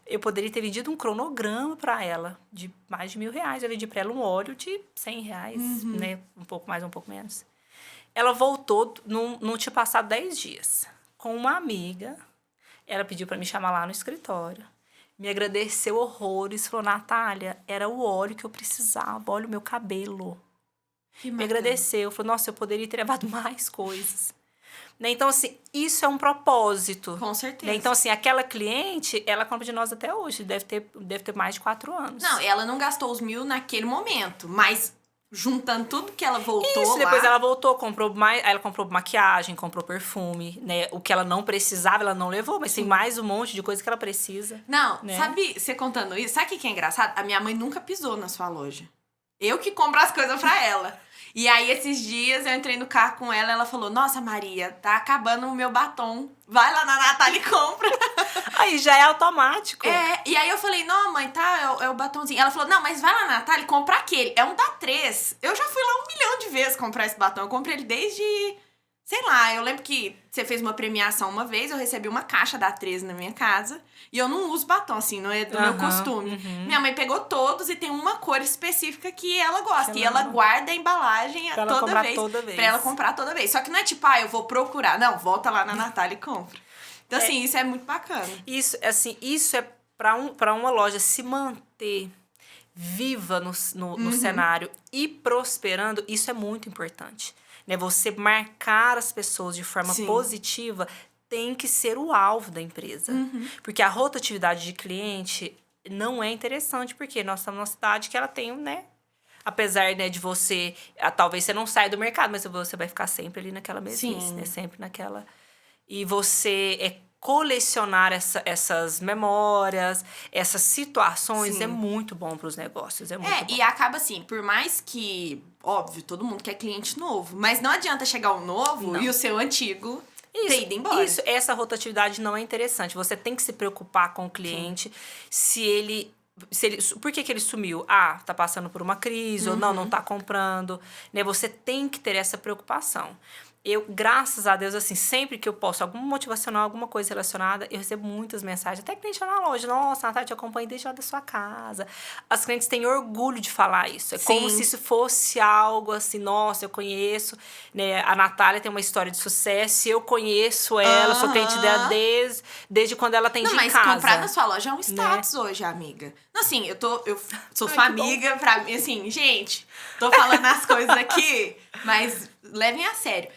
Eu poderia ter vendido um cronograma pra ela de mais de R$1.000. Eu vendi pra ela um óleo de R$100, né? Um pouco mais, um pouco menos. Ela voltou, não tinha passado 10 dias. Com uma amiga, ela pediu pra me chamar lá no escritório. Me agradeceu horrores, falou, Natália, era o óleo que eu precisava, olha o meu cabelo. Me agradeceu, falou, nossa, eu poderia ter levado mais coisas. Né? Então, assim, isso é um propósito. Com certeza. Né? Então, assim, aquela cliente, ela compra de nós até hoje, deve ter mais de 4 anos. Não, ela não gastou os 1.000 naquele momento, mas juntando tudo que ela voltou isso, lá... depois ela voltou, comprou mais, aí ela comprou maquiagem, comprou perfume, né? O que ela não precisava, ela não levou, mas tem mais um monte de coisa que ela precisa. Não, né? sabe, você contando isso, sabe o que é engraçado? A minha mãe nunca pisou na sua loja. Eu que compro as coisas pra ela. E aí, esses dias, eu entrei no carro com ela, ela falou, nossa, Maria, tá acabando o meu batom. Vai lá na Natália e compra. Aí já é automático. E aí eu falei, não, mãe, tá, é o batomzinho. Ela falou, não, mas vai lá na Natália e compra aquele. É um da 3. Eu já fui lá 1 milhão de vezes comprar esse batom. Eu comprei ele desde... Sei lá, eu lembro que você fez uma premiação uma vez, eu recebi uma caixa da 13 na minha casa. E eu não uso batom, assim, não é do meu costume. Minha mãe pegou todos e tem uma cor específica que ela gosta. E ela guarda a embalagem toda vez. Pra ela comprar toda vez. Só que não é tipo, eu vou procurar. Não, volta lá na Natália e compra. Então, assim, isso é muito bacana. Isso é pra uma loja se manter viva no cenário e prosperando, isso é muito importante. Né? Você marcar as pessoas de forma positiva tem que ser o alvo da empresa. Porque a rotatividade de cliente não é interessante, porque nós estamos numa cidade que ela tem, né? Apesar, né, de você... Talvez você não saia do mercado, mas você vai ficar sempre ali naquela mesmice, né? Sempre naquela... E você colecionar essas memórias, essas situações é muito bom para os negócios. É muito bom. E acaba assim, por mais que, óbvio, todo mundo quer cliente novo, mas não adianta chegar um novo e o seu antigo ter ido embora. Essa rotatividade não é interessante. Você tem que se preocupar com o cliente, por que ele sumiu? Tá passando por uma crise, ou não tá comprando. Né? Você tem que ter essa preocupação. Eu, graças a Deus, assim, sempre que eu posto alguma motivacional, alguma coisa relacionada, eu recebo muitas mensagens. Até cliente lá na loja. Nossa, Natália, te acompanho desde lá da sua casa. As clientes têm orgulho de falar isso. É como se isso fosse algo assim, nossa, eu conheço. Né? A Natália tem uma história de sucesso. Eu conheço ela, sou cliente dela desde quando ela tem de casa. Mas comprar na sua loja é um status hoje, amiga. Não, assim, eu sou sua amiga, pra mim, assim, gente, tô falando as coisas aqui, mas levem a sério.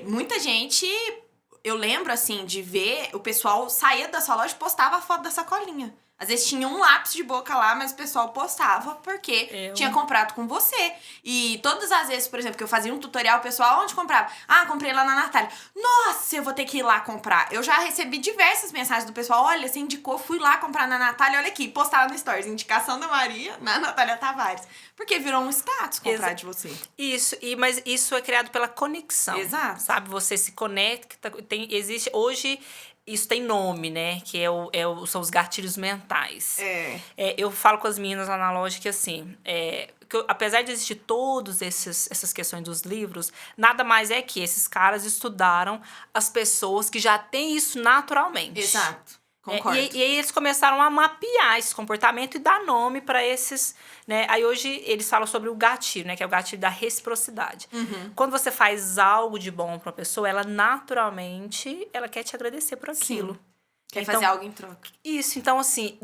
Muita gente, eu lembro, assim, de ver o pessoal saía da sua loja e postava a foto da sacolinha. Às vezes tinha um lápis de boca lá, mas o pessoal postava porque tinha comprado com você. E todas as vezes, por exemplo, que eu fazia um tutorial, o pessoal, onde comprava? Ah, comprei lá na Natália. Nossa, eu vou ter que ir lá comprar. Eu já recebi diversas mensagens do pessoal, olha, você indicou, fui lá comprar na Natália, olha aqui, postava no Stories, indicação da Maria na Natália Tavares. Porque virou um status comprar de você. Isso, mas isso é criado pela conexão. Exato. Sabe, você se conecta, existe, hoje... Isso tem nome, né? Que são os gatilhos mentais. Eu falo com as meninas lá na loja que, assim, apesar de existir todas essas questões dos livros, nada mais é que esses caras estudaram as pessoas que já têm isso naturalmente. Exato. Concordo. E aí eles começaram a mapear esse comportamento e dar nome para esses, né? Aí hoje eles falam sobre o gatilho, né? Que é o gatilho da reciprocidade. Quando você faz algo de bom para uma pessoa, ela naturalmente ela quer te agradecer por aquilo. Sim. Quer fazer algo em troca. Isso, então assim,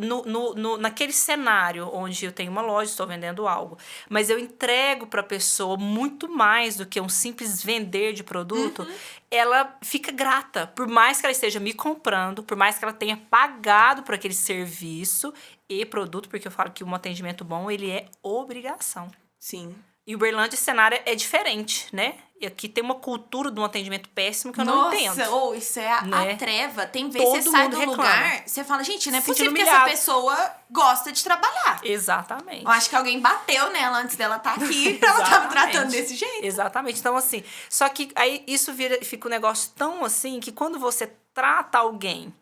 naquele cenário onde eu tenho uma loja, estou vendendo algo, mas eu entrego para a pessoa muito mais do que um simples vender de produto, ela fica grata, por mais que ela esteja me comprando, por mais que ela tenha pagado por aquele serviço e produto, porque eu falo que um atendimento bom, ele é obrigação. Sim. E Uberlândia, esse cenário é diferente, né? E aqui tem uma cultura de um atendimento péssimo que eu não entendo. Nossa, isso é a treva. Tem vezes que você Todo sai mundo do reclama. lugar, você fala, gente, não é Se possível sentindo que essa humilhado. pessoa gosta de trabalhar. Exatamente. Eu acho que alguém bateu nela antes dela estar aqui pra ela estar me tratando desse jeito. Exatamente. Então, assim, só que aí isso fica um negócio tão assim que quando você trata alguém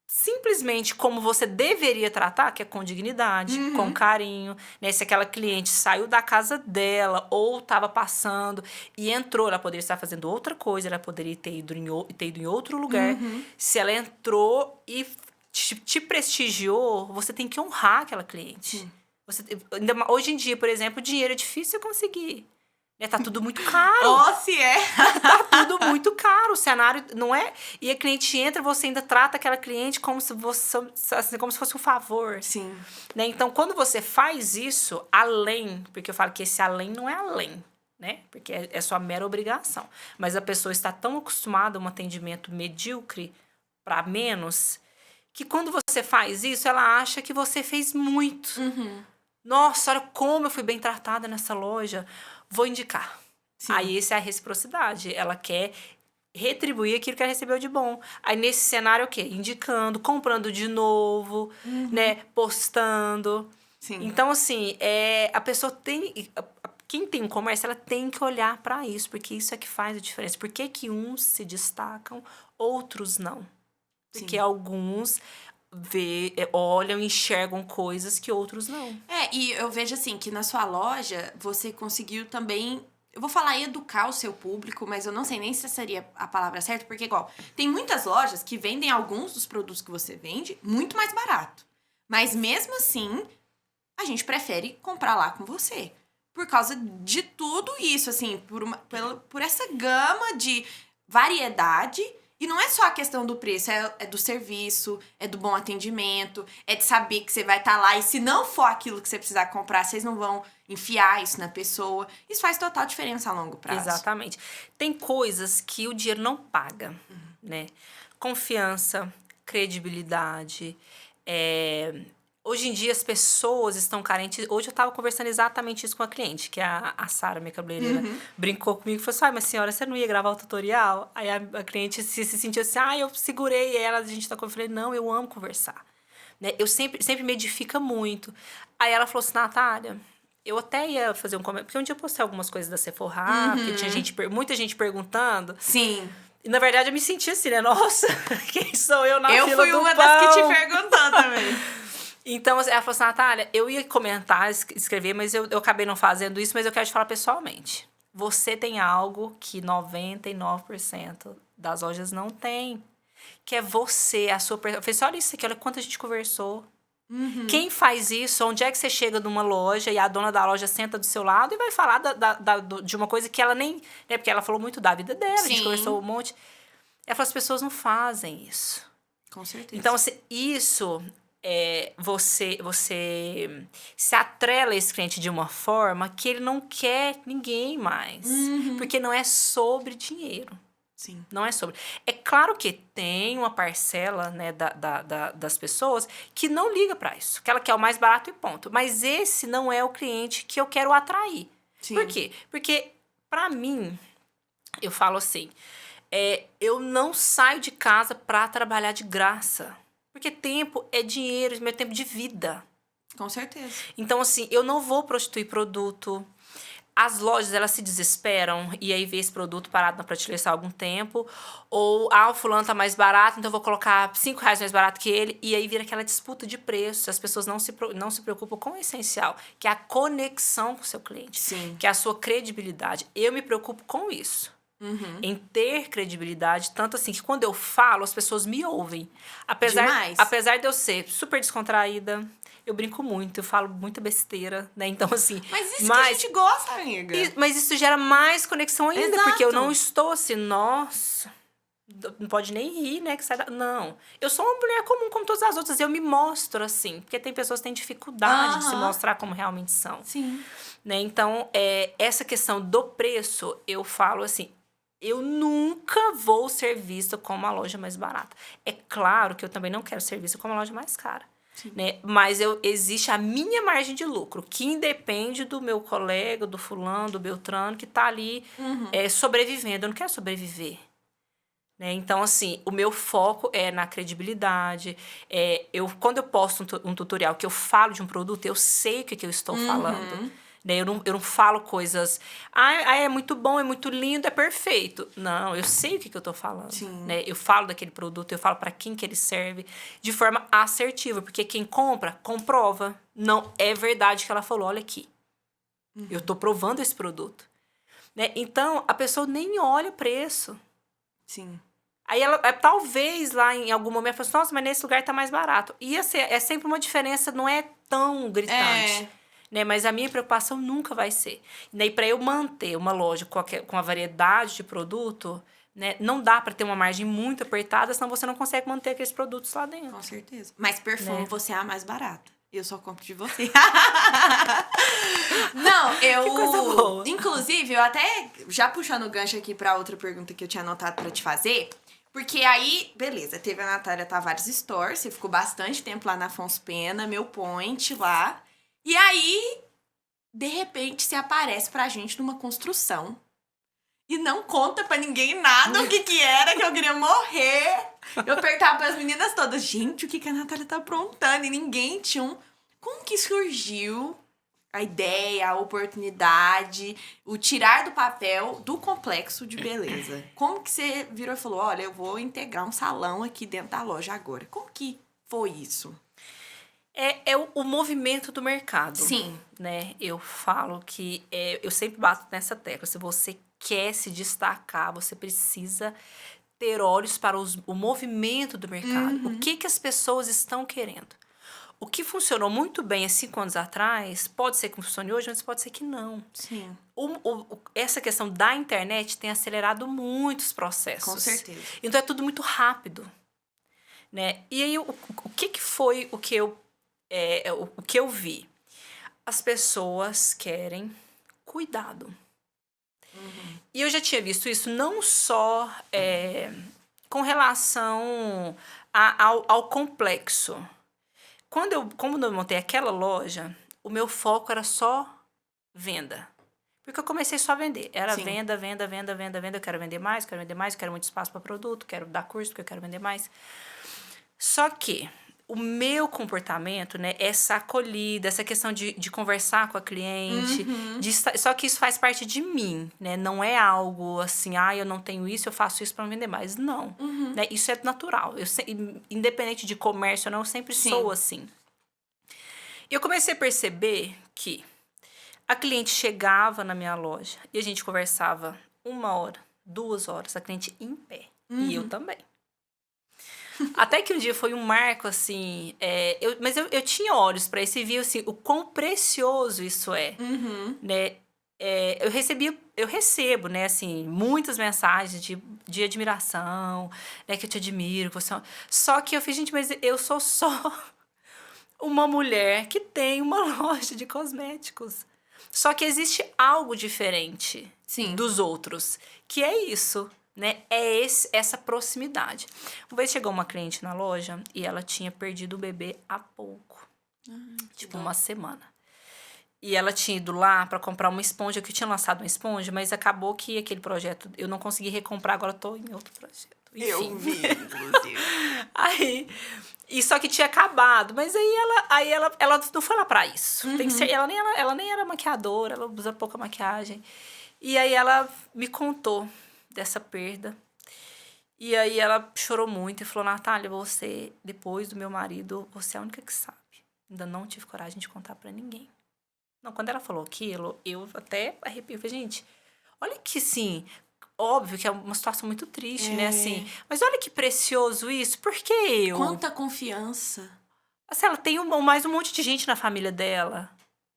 simplesmente como você deveria tratar, que é com dignidade, com carinho, né? Se aquela cliente saiu da casa dela ou estava passando e entrou, ela poderia estar fazendo outra coisa, ela poderia ter ido em outro lugar. Se ela entrou e te prestigiou, você tem que honrar aquela cliente. Hoje em dia, por exemplo, dinheiro é difícil você conseguir. Tá tudo muito caro. Oh, se é. Tá tudo muito caro. O cenário não é... E a cliente entra, você ainda trata aquela cliente como se fosse um favor. Sim. Né? Então, quando você faz isso, além... Porque eu falo que esse além não é além, né? Porque é sua mera obrigação. Mas a pessoa está tão acostumada a um atendimento medíocre para menos, que quando você faz isso, ela acha que você fez muito. Nossa, olha como eu fui bem tratada nessa loja. Vou indicar. Sim. Aí essa é a reciprocidade. Ela quer retribuir aquilo que ela recebeu de bom. Aí nesse cenário, o quê? Indicando, comprando de novo, né? Postando. Sim. Então, assim, a pessoa tem... Quem tem um comércio, ela tem que olhar para isso, porque isso é que faz a diferença. Por que uns se destacam, outros não? Porque alguns... olham e enxergam coisas que outros não. E eu vejo assim, que na sua loja, você conseguiu também... Eu vou falar educar o seu público, mas eu não sei nem se seria a palavra certa, porque igual, tem muitas lojas que vendem alguns dos produtos que você vende muito mais barato. Mas mesmo assim, a gente prefere comprar lá com você. Por causa de tudo isso, assim, por essa gama de variedade. E não é só a questão do preço, é do serviço, é do bom atendimento, é de saber que você vai estar lá e se não for aquilo que você precisar comprar, vocês não vão enfiar isso na pessoa. Isso faz total diferença a longo prazo. Exatamente. Tem coisas que o dinheiro não paga, né? Confiança, credibilidade, Hoje em dia as pessoas estão carentes. Hoje eu estava conversando exatamente isso com a cliente, que é a Sara, minha cabeleireira, brincou comigo e falou assim: mas senhora, você não ia gravar o tutorial? Aí a cliente se sentiu assim: eu segurei ela, a gente tá conversando. Eu falei: não, eu amo conversar. Né? Eu sempre me edifica muito. Aí ela falou assim: Natália, eu até ia fazer um comentário, porque um dia eu postei algumas coisas da Sephora, porque tinha muita gente perguntando. Sim. E, na verdade, eu me senti assim, né? Nossa, quem sou eu na fila do pão? Eu fui uma das que te perguntou também. Então, ela falou assim: Natália, eu ia comentar, escrever, mas eu acabei não fazendo isso, mas eu quero te falar pessoalmente. Você tem algo que 99% das lojas não tem, que é você, a sua... Eu falei assim: olha isso aqui, olha quanto a gente conversou. Quem faz isso? Onde é que você chega numa loja e a dona da loja senta do seu lado e vai falar de uma coisa que ela nem... Né, porque ela falou muito da vida dela, a gente conversou um monte. Ela falou: as pessoas não fazem isso. Com certeza. Então, assim, isso... você se atrela a esse cliente de uma forma que ele não quer ninguém mais. Porque não é sobre dinheiro. Sim. Não é sobre. É claro que tem uma parcela, né, das pessoas que não liga para isso. Que ela quer o mais barato e ponto. Mas esse não é o cliente que eu quero atrair. Sim. Por quê? Porque, para mim, eu falo assim, eu não saio de casa para trabalhar de graça. Porque tempo é dinheiro, meu tempo de vida. Com certeza. Então, assim, eu não vou prostituir produto. As lojas, elas se desesperam e aí vê esse produto parado na prateleira há algum tempo. Ou, o fulano tá mais barato, então eu vou colocar R$5 mais barato que ele. E aí vira aquela disputa de preço. As pessoas não se preocupam com o essencial, que é a conexão com o seu cliente. Sim. Que é a sua credibilidade. Eu me preocupo com isso. Em ter credibilidade, tanto assim que quando eu falo, as pessoas me ouvem. Apesar de eu ser super descontraída, eu brinco muito, eu falo muita besteira, né? Então, assim... Mas isso que a gente gosta, amiga. Mas isso gera mais conexão ainda, Exato. porque eu não estou assim, nossa... Não pode nem rir, né? Que sai da... Não. Eu sou uma mulher comum como todas as outras. Eu me mostro assim. Porque tem pessoas que têm dificuldade de se mostrar como realmente são. Sim. Né? Então, essa questão do preço, eu falo assim... Eu nunca vou ser vista como a loja mais barata. É claro que eu também não quero ser vista como a loja mais cara. Né? Mas existe a minha margem de lucro, que independe do meu colega, do fulano, do Beltrano, que tá ali sobrevivendo. Eu não quero sobreviver. Né? Então, assim, o meu foco é na credibilidade. Quando eu posto um tutorial que eu falo de um produto, eu sei o que eu estou falando. Né? Eu não falo coisas... é muito bom, é muito lindo, é perfeito. Não, eu sei o que eu tô falando. Né? Eu falo daquele produto, eu falo para quem que ele serve de forma assertiva. Porque quem compra, comprova. Não é verdade que ela falou, olha aqui. Eu tô provando esse produto. Né? Então, a pessoa nem olha o preço. Sim. Aí ela, talvez lá em algum momento, ela fala assim, nossa, mas nesse lugar tá mais barato. E assim, é sempre uma diferença, não é tão gritante. Né? Mas a minha preocupação nunca vai ser. E daí, para eu manter uma loja com a variedade de produto, né, não dá para ter uma margem muito apertada, senão você não consegue manter aqueles produtos lá dentro. Com certeza. Mas perfume, né? Você é a mais barata. Eu só compro de você. Não, Que coisa boa. Inclusive, eu até, já puxando o gancho aqui pra outra pergunta que eu tinha anotado pra te fazer... Porque aí, beleza, teve a Natália Tavares Store, você ficou bastante tempo lá na Afonso Pena, meu point lá. E aí, de repente, você aparece pra gente numa construção e não conta pra ninguém nada o que era, que eu queria morrer. Eu perguntava pras meninas todas, gente, o que a Natália tá aprontando? E ninguém tinha Como que surgiu a ideia, a oportunidade, o tirar do papel do complexo de beleza? Como que você virou e falou, olha, eu vou integrar um salão aqui dentro da loja agora? Como que foi isso? É o movimento do mercado. Sim. Né? Eu falo que... eu sempre bato nessa tecla. Se você quer se destacar, você precisa ter olhos para o movimento do mercado. O que as pessoas estão querendo. O que funcionou muito bem há 5 anos atrás, pode ser que funcione hoje, mas pode ser que não. Sim. Essa questão da internet tem acelerado muitos processos. Com certeza. Então, é tudo muito rápido. Né? E aí, o que foi o que eu vi? As pessoas querem cuidado. E eu já tinha visto isso não só com relação ao complexo. Como eu montei aquela loja, o meu foco era só venda. Porque eu comecei só a vender. Era Sim. venda. Eu quero vender mais, eu quero muito espaço para produto, quero dar curso porque eu quero vender mais. Só que o meu comportamento, né, essa acolhida, essa questão de conversar com a cliente, só que isso faz parte de mim, né? Não é algo assim, eu não tenho isso, eu faço isso para vender mais. Não, né? Isso é natural. Independente de comércio ou não, eu sempre Sim. sou assim. E eu comecei a perceber que a cliente chegava na minha loja e a gente conversava 1 hora, 2 horas, a cliente em pé. E eu também. Até que um dia foi um marco, assim... mas eu tinha olhos para isso e vi, assim, o quão precioso isso é. Né? Eu recebo, né, assim, muitas mensagens de admiração, né, que eu te admiro. Só que eu fiz, gente, mas eu sou só uma mulher que tem uma loja de cosméticos. Só que existe algo diferente Sim. dos outros, que é isso. né? Essa proximidade. Uma vez chegou uma cliente na loja e ela tinha perdido o bebê há pouco. Tipo, uma semana. E ela tinha ido lá pra comprar uma esponja, que eu tinha lançado uma esponja, mas acabou que aquele projeto eu não consegui recomprar, agora eu tô em outro projeto. Enfim. Eu vi, inclusive. Aí, e só que tinha acabado, mas aí ela não foi lá pra isso. Tem que ser, ela nem era maquiadora, ela usa pouca maquiagem. E aí ela me contou dessa perda. E aí ela chorou muito e falou: Natália, você, depois do meu marido, você é a única que sabe. Ainda não tive coragem de contar pra ninguém. Não, quando ela falou aquilo, eu até arrepiei. Falei, gente, olha que, assim, óbvio que é uma situação muito triste, né, assim. Mas olha que precioso isso, porque eu... Quanta confiança. Assim, ela tem mais um monte de gente na família dela,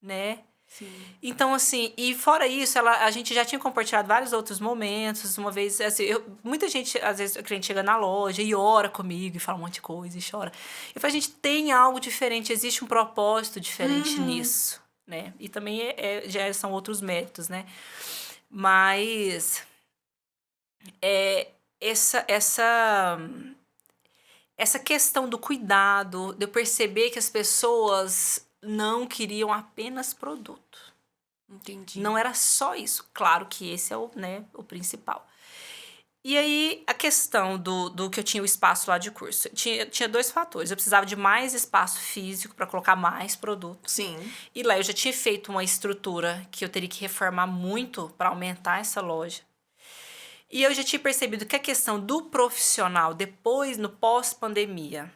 né? Sim. Então, assim, e fora isso, a gente já tinha compartilhado vários outros momentos. Uma vez, assim, muita gente, às vezes, o cliente chega na loja e ora comigo e fala um monte de coisa e chora. Eu falo, a gente tem algo diferente, existe um propósito diferente nisso, né? E também já são outros méritos, né? Mas essa questão do cuidado, de eu perceber que as pessoas não queriam apenas produto. Entendi. Não era só isso. Claro que esse é o principal. E aí, a questão do que eu tinha o espaço lá de curso. Tinha dois fatores. Eu precisava de mais espaço físico para colocar mais produtos. Sim. E lá eu já tinha feito uma estrutura que eu teria que reformar muito para aumentar essa loja. E eu já tinha percebido que a questão do profissional, depois, no pós-pandemia,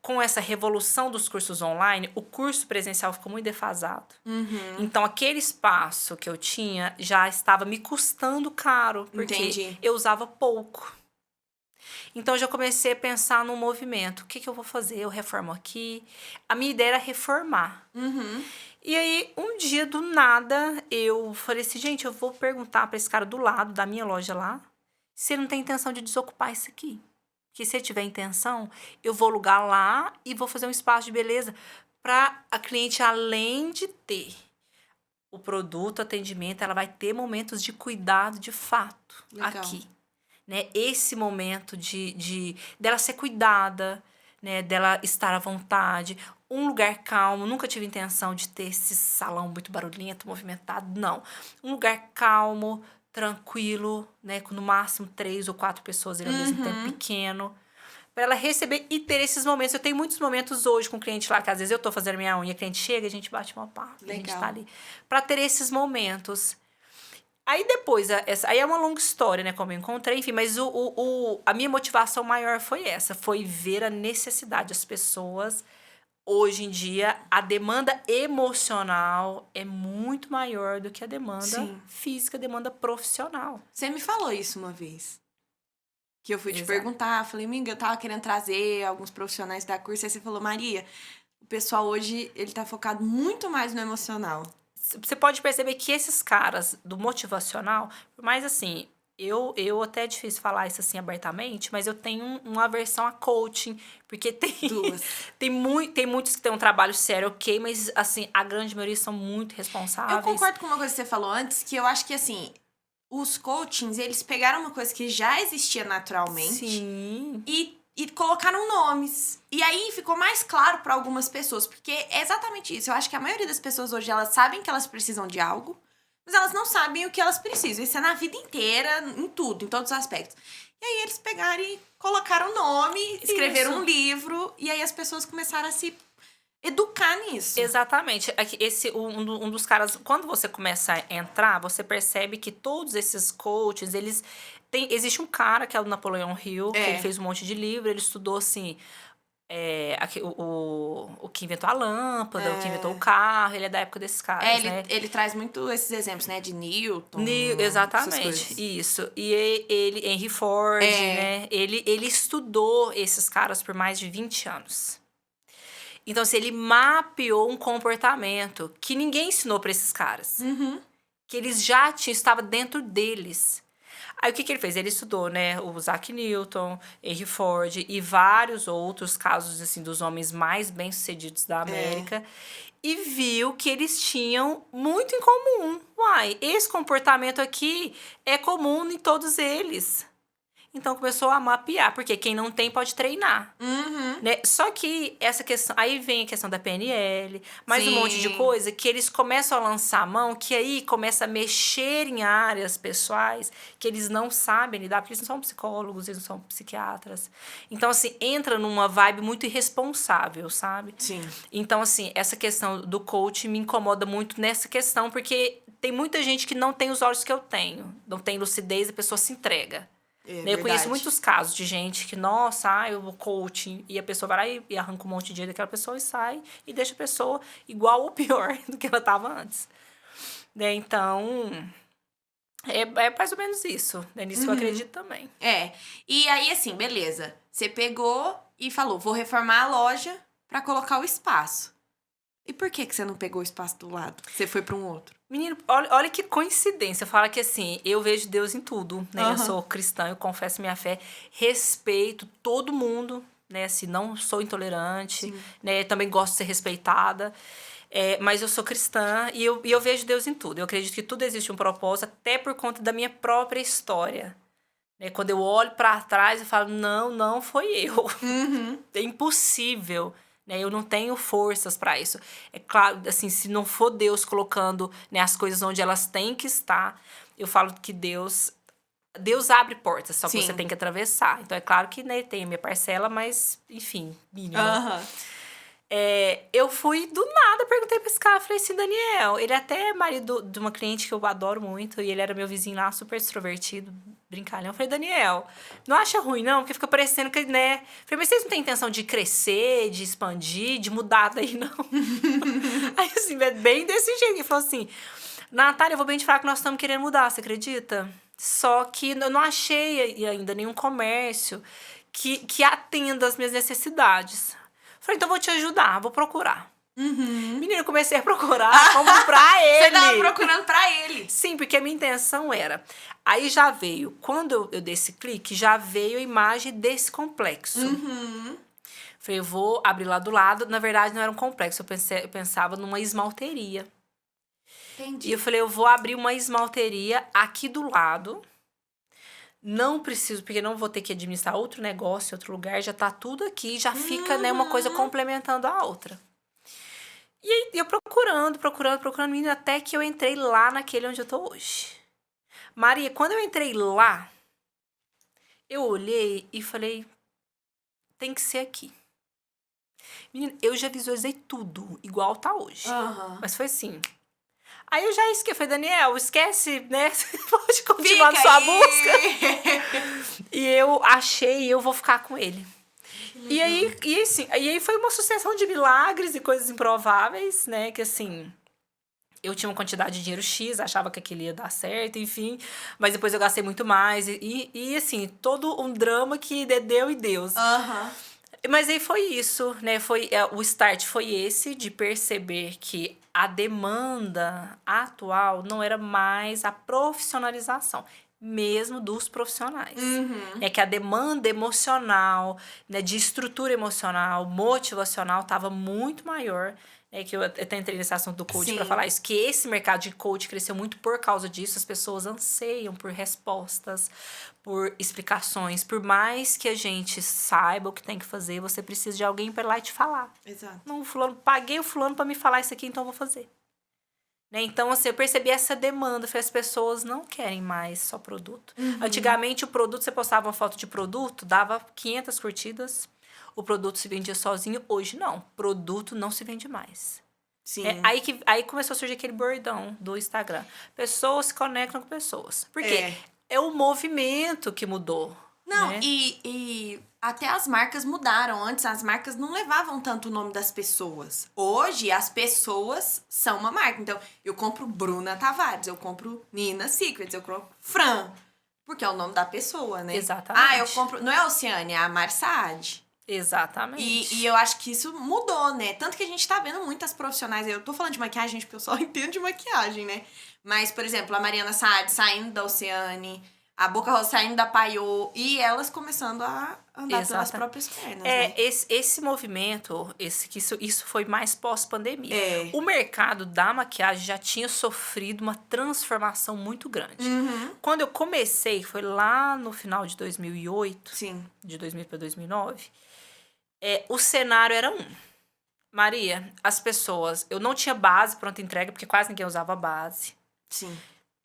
com essa revolução dos cursos online, o curso presencial ficou muito defasado. Então, aquele espaço que eu tinha já estava me custando caro, porque eu usava pouco. Então, eu já comecei a pensar num movimento. O que eu vou fazer? Eu reformo aqui. A minha ideia era reformar. E aí, um dia, do nada, eu falei assim, gente, eu vou perguntar para esse cara do lado da minha loja lá se ele não tem intenção de desocupar isso aqui. Que se ele tiver intenção, eu vou alugar lá e vou fazer um espaço de beleza para a cliente, além de ter o produto, atendimento, ela vai ter momentos de cuidado de fato. Legal. Aqui. Né? Esse momento dela ser cuidada, né? Dela estar à vontade, um lugar calmo. Nunca tive intenção de ter esse salão muito barulhento, movimentado, não. Um lugar calmo, tranquilo, né? Com no máximo 3 ou 4 pessoas ali ao mesmo tempo, pequeno. Pra ela receber e ter esses momentos. Eu tenho muitos momentos hoje com cliente lá, que às vezes eu tô fazendo minha unha, a cliente chega, a gente bate uma papo, a gente tá ali. Pra ter esses momentos. Aí depois, aí é uma longa história, né, como eu encontrei, enfim, mas a minha motivação maior foi essa, foi ver a necessidade das pessoas. Hoje em dia, a demanda emocional é muito maior do que a demanda física, a demanda profissional. Você me falou isso uma vez. Que eu fui te perguntar, falei, amiga, eu tava querendo trazer alguns profissionais da curso, aí você falou, Maria, o pessoal hoje, ele tá focado muito mais no emocional. Você pode perceber que esses caras do motivacional, por mais assim, eu até é difícil falar isso assim abertamente, mas eu tenho uma aversão a coaching, porque tem muitos que têm um trabalho sério, ok, mas assim, a grande maioria são muito responsáveis. Eu concordo com uma coisa que você falou antes, que eu acho que assim, os coachings, eles pegaram uma coisa que já existia naturalmente e colocaram nomes. E aí ficou mais claro para algumas pessoas, porque é exatamente isso. Eu acho que a maioria das pessoas hoje, elas sabem que elas precisam de algo, mas elas não sabem o que elas precisam. Isso é na vida inteira, em tudo, em todos os aspectos. E aí eles pegaram e colocaram nome, escreveram um livro, e aí as pessoas começaram a se educar nisso. Exatamente. Um dos caras, quando você começa a entrar, você percebe que todos esses coaches, existe um cara que é o Napoleon Hill, que ele fez um monte de livro, ele estudou assim, o que inventou a lâmpada, o que inventou o carro, ele é da época desses caras, né? Ele traz muito esses exemplos, né, de Newton. Exatamente, isso. E ele, Henry Ford, né? Ele estudou esses caras por mais de 20 anos. Então, assim, ele mapeou um comportamento que ninguém ensinou para esses caras. Que eles já estavam dentro deles. Aí, o que ele fez? Ele estudou, né, o Isaac Newton, Henry Ford e vários outros casos, assim, dos homens mais bem-sucedidos da América. E viu que eles tinham muito em comum. Esse comportamento aqui é comum em todos eles. Então começou a mapear, porque quem não tem pode treinar. Né? Só que essa questão. Aí vem a questão da PNL, mais um monte de coisa que eles começam a lançar a mão, que aí começa a mexer em áreas pessoais que eles não sabem lidar, porque eles não são psicólogos, eles não são psiquiatras. Então, assim, entra numa vibe muito irresponsável, sabe? Sim. Então, assim, essa questão do coach me incomoda muito nessa questão, porque tem muita gente que não tem os olhos que eu tenho, não tem lucidez, a pessoa se entrega. Eu conheço muitos casos de gente que, nossa, eu vou coaching, e a pessoa vai lá e arranca um monte de dinheiro daquela pessoa e sai, e deixa a pessoa igual ou pior do que ela estava antes. Né? Então, é mais ou menos isso. É nisso que eu acredito também. E aí, assim, beleza. Você pegou e falou, vou reformar a loja pra colocar o espaço. E por que você não pegou o espaço do lado? Você foi pra um outro? Menino, olha que coincidência. Fala que assim, eu vejo Deus em tudo, né? Eu sou cristã, eu confesso minha fé. Respeito todo mundo, né? Assim, não sou intolerante, né? Também gosto de ser respeitada. Mas eu sou cristã e eu vejo Deus em tudo. Eu acredito que tudo existe um propósito, até por conta da minha própria história. Né? Quando eu olho pra trás, eu falo, não foi eu. É impossível. Eu não tenho forças para isso. É claro, assim, se não for Deus colocando, né, as coisas onde elas têm que estar, eu falo que Deus abre portas, só que você tem que atravessar. Então, é claro que, né, tem a minha parcela, mas, enfim, mínima. Eu fui do nada, perguntei pra esse cara, falei assim, Daniel, ele até é marido de uma cliente que eu adoro muito, e ele era meu vizinho lá, super extrovertido, brincalhão. Eu falei, Daniel, não acha ruim não? Porque fica parecendo que, né? Eu falei, mas vocês não têm intenção de crescer, de expandir, de mudar daí, não? Aí, assim, bem desse jeito. Ele falou assim, Natália, eu vou bem te falar que nós estamos querendo mudar, você acredita? Só que eu não achei ainda nenhum comércio que atenda às minhas necessidades. Falei, então vou te ajudar, vou procurar. Menina, eu comecei a procurar como pra ele. Você tava procurando pra ele. Sim, porque a minha intenção era... Aí já veio, quando eu dei esse clique, já veio a imagem desse complexo. Falei, eu vou abrir lá do lado. Na verdade, não era um complexo, eu pensava numa esmalteria. Entendi. E eu falei, eu vou abrir uma esmalteria aqui do lado. Não preciso, porque não vou ter que administrar outro negócio em outro lugar. Já tá tudo aqui, já fica, né, uma coisa complementando a outra. E aí, eu procurando, menina, até que eu entrei lá naquele onde eu tô hoje. Maria, quando eu entrei lá, eu olhei e falei, tem que ser aqui. Menina, eu já visualizei tudo, igual tá hoje. Mas foi assim... Aí eu já esqueci, falei, Daniel, esquece, né? Você pode continuar na sua busca. E eu achei, eu vou ficar com ele. E aí foi uma sucessão de milagres e coisas improváveis, né? Que assim, eu tinha uma quantidade de dinheiro X, achava que aquilo ia dar certo, enfim. Mas depois eu gastei muito mais. E assim, todo um drama que deu e Deus. Mas aí foi isso, né? O start foi esse, de perceber que a demanda atual não era mais a profissionalização, mesmo dos profissionais. É que a demanda emocional, né, de estrutura emocional, motivacional, estava muito maior. Que eu até entrei nesse assunto do coach para falar isso, que esse mercado de coach cresceu muito por causa disso. As pessoas anseiam por respostas, por explicações. Por mais que a gente saiba o que tem que fazer, você precisa de alguém para ir lá e te falar. Exato. Não, paguei o fulano para me falar isso aqui, então eu vou fazer. Né? Então, assim, eu percebi essa demanda. As pessoas não querem mais só produto. Antigamente, o produto, você postava uma foto de produto, dava 500 curtidas. O produto se vendia sozinho. Hoje, não. Produto não se vende mais. Sim. Aí começou a surgir aquele bordão do Instagram. Pessoas se conectam com pessoas. Por quê? É o movimento que mudou. Não, né? e até as marcas mudaram. Antes, as marcas não levavam tanto o nome das pessoas. Hoje, as pessoas são uma marca. Então, eu compro Bruna Tavares, eu compro Nina Secrets, eu compro Fran. Porque é o nome da pessoa, né? Exatamente. Eu compro... Não é a Oceane, é a Mari Saad. Exatamente. E eu acho que isso mudou, né? Tanto que a gente tá vendo muitas profissionais. Eu tô falando de maquiagem, porque eu só entendo de maquiagem, né? Mas, por exemplo, a Mariana Saad saindo da Oceane, A Boca Rosa saindo da Paiô e elas começando a andar pelas próprias pernas, né? Esse movimento, isso foi mais pós-pandemia. É. O mercado da maquiagem já tinha sofrido uma transformação muito grande. Quando eu comecei, foi lá no final de 2008, Sim. de 2000 para 2009, o cenário era Maria, as pessoas... Eu não tinha base pronta entrega, porque quase ninguém usava base. Sim.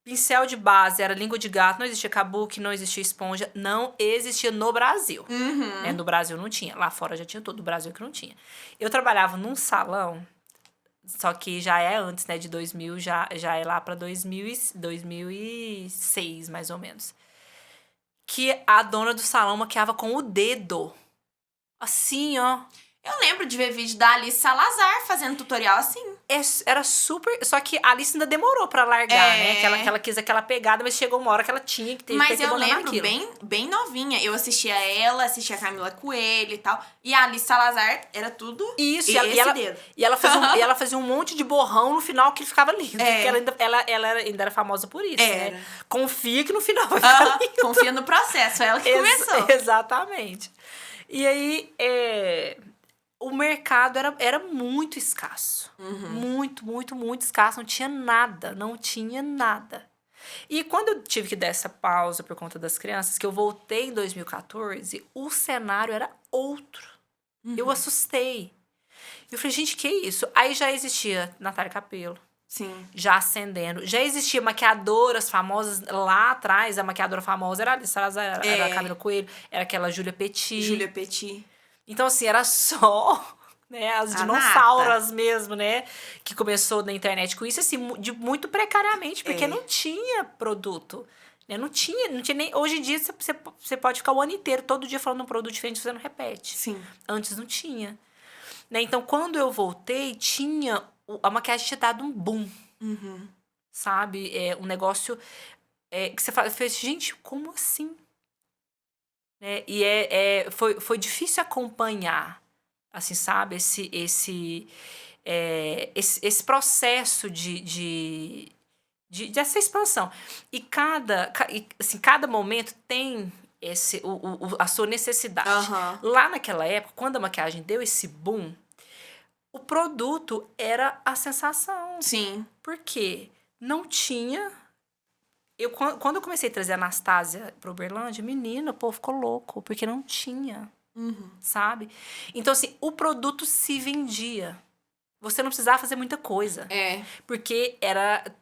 Pincel de base era língua de gato, não existia kabuki, não existia esponja, não existia no Brasil. Né? No Brasil não tinha, lá fora já tinha todo, no Brasil que não tinha. Eu trabalhava num salão, só que já é antes, né, de 2000, já é lá pra 2006, mais ou menos. Que a dona do salão maquiava com o dedo. Assim, ó. Eu lembro de ver vídeo da Alice Salazar fazendo tutorial assim. Era super... Só que a Alice ainda demorou pra largar, né? Que ela quis aquela pegada, mas chegou uma hora que ela tinha que ter Mas eu abandonado lembro aquilo. bem novinha. Eu assistia ela, assistia a Camila Coelho e tal. E a Alice Salazar era tudo Isso, dedo. E ela fazia um monte de borrão no final que ficava lindo. Porque ela ainda era famosa por isso, né? Confia que no final vai ficar lindo. Confia no processo, é ela que começou. Exatamente. E aí... O mercado era muito escasso. Muito escasso. Não tinha nada. E quando eu tive que dar essa pausa por conta das crianças, que eu voltei em 2014, o cenário era outro. Eu assustei. Eu falei, gente, que isso? Aí já existia Natália Capelo. Sim. Já ascendendo. Já existia maquiadoras famosas lá atrás. A maquiadora famosa era a Alice Salazar, era a Camila Coelho, era aquela Júlia Petit. Então, assim, era só, né, as dinossauras mesmo, né, que começou na internet com isso, assim, muito precariamente, porque não tinha produto, né, não tinha nem... Hoje em dia, você pode ficar o ano inteiro, todo dia falando um produto diferente, você não repete. Sim. Antes não tinha. Né, então, quando eu voltei, a maquiagem tinha dado um boom, sabe? Um negócio que você fala, gente, como assim? E foi difícil acompanhar, assim, sabe, esse processo dessa expansão. E cada momento tem a sua necessidade. Lá naquela época, quando a maquiagem deu esse boom, o produto era a sensação. Sim. Porque não tinha... Quando eu comecei a trazer a Anastasia pra Uberlândia, menina, o povo ficou louco, porque não tinha, sabe? Então, assim, o produto se vendia. Você não precisava fazer muita coisa. Porque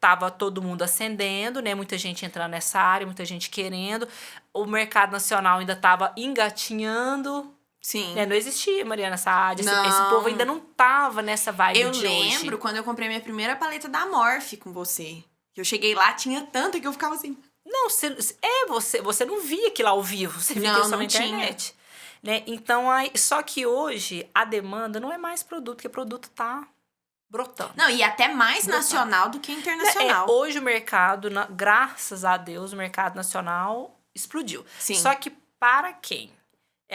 tava todo mundo ascendendo, né? Muita gente entrando nessa área, muita gente querendo. O mercado nacional ainda tava engatinhando. Sim. Né? Não existia Mariana Saad. Esse povo ainda não tava nessa vibe de hoje. Eu lembro quando eu comprei minha primeira paleta da Morphe com você. Eu cheguei lá, tinha tanto que eu ficava assim... Não, você não via aquilo ao vivo, você via aquilo só na internet. Né? Então, só que hoje, a demanda não é mais produto, porque produto tá brotando. Não, e até mais nacional do que internacional. Hoje o mercado, graças a Deus, o mercado nacional explodiu. Sim. Só que para quem?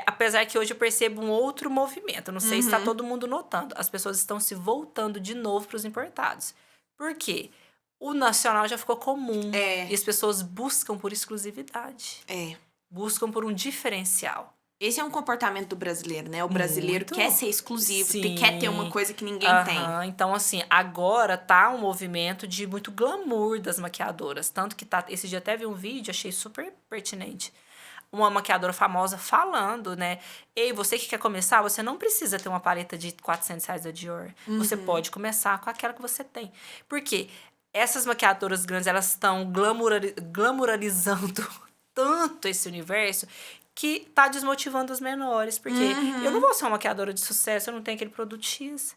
Apesar que hoje eu percebo um outro movimento, não sei se está todo mundo notando, as pessoas estão se voltando de novo para os importados. Por quê? O nacional já ficou comum. E as pessoas buscam por exclusividade. Buscam por um diferencial. Esse é um comportamento do brasileiro, né? O brasileiro quer ser exclusivo, quer ter uma coisa que ninguém tem. Então, assim, agora tá um movimento de muito glamour das maquiadoras. Tanto que esse dia até vi um vídeo, achei super pertinente. Uma maquiadora famosa falando, né? Ei, você que quer começar, você não precisa ter uma paleta de R$400 da Dior. Você pode começar com aquela que você tem. Por quê? Essas maquiadoras grandes, elas estão glamouralizando tanto esse universo que tá desmotivando os menores. Porque eu não vou ser uma maquiadora de sucesso, eu não tenho aquele produto X.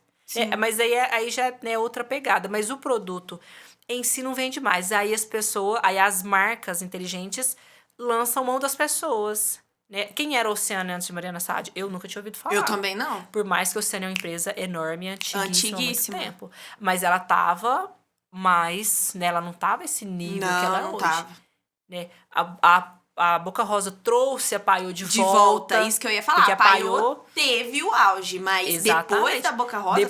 Mas aí já é outra pegada. Mas o produto em si não vende mais. Aí as marcas inteligentes lançam mão das pessoas. Né? Quem era a Oceana antes de Mariana Saad? Eu nunca tinha ouvido falar. Eu também não. Por mais que a Oceana é uma empresa enorme, antiguíssima. Há muito tempo. Mas ela tava... Mas, né, ela não tava esse nível que ela é hoje. Tava. Né? A Boca Rosa trouxe a Paiô de volta. Isso que eu ia falar. A Paiô teve o auge, mas depois da Boca Rosa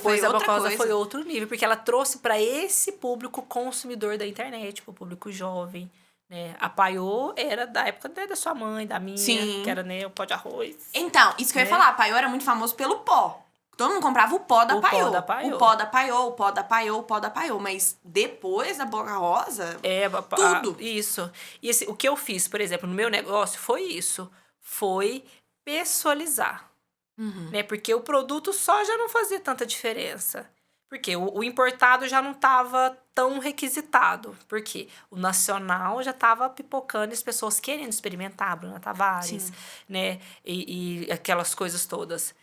foi outro nível. Porque ela trouxe para esse público consumidor da internet, pro público jovem. né? A Paiô era da época da sua mãe, da minha, Sim. que era, né, o pó de arroz. Então, isso que eu ia falar, a Paiô era muito famoso pelo pó. Todo mundo comprava o pó da Paiô. Pó da Paiô. O pó da Paiô, o pó da Paiô, o pó da Paiô. Mas depois da Boca Rosa, tudo. Isso. E assim, o que eu fiz, por exemplo, no meu negócio foi isso. Foi pessoalizar. Né? Porque o produto só já não fazia tanta diferença. Porque o importado já não estava tão requisitado. Porque o nacional já estava pipocando e as pessoas querendo experimentar, Bruna Tavares, né? E aquelas coisas todas.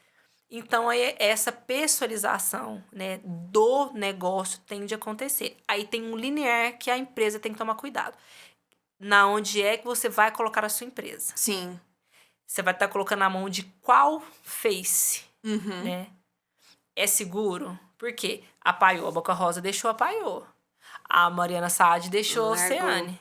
Então, essa pessoalização, né, do negócio tende a acontecer. Aí tem um linear que a empresa tem que tomar cuidado. Na onde é que você vai colocar a sua empresa? Sim. Você vai estar colocando na mão de qual face, né? É seguro? Por quê? A Paiô, a Boca Rosa deixou a Paiô. A Mariana Saad deixou a Oceane.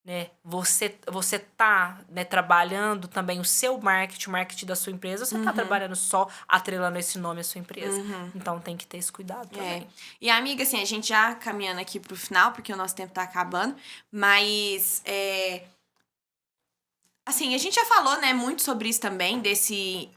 Né? Você tá, né, trabalhando também o seu marketing, o marketing da sua empresa, você tá trabalhando só atrelando esse nome à sua empresa. Então tem que ter esse cuidado também. E amiga, assim, a gente já caminhando aqui pro final, porque o nosso tempo tá acabando, mas assim, a gente já falou, né, muito sobre isso também, desse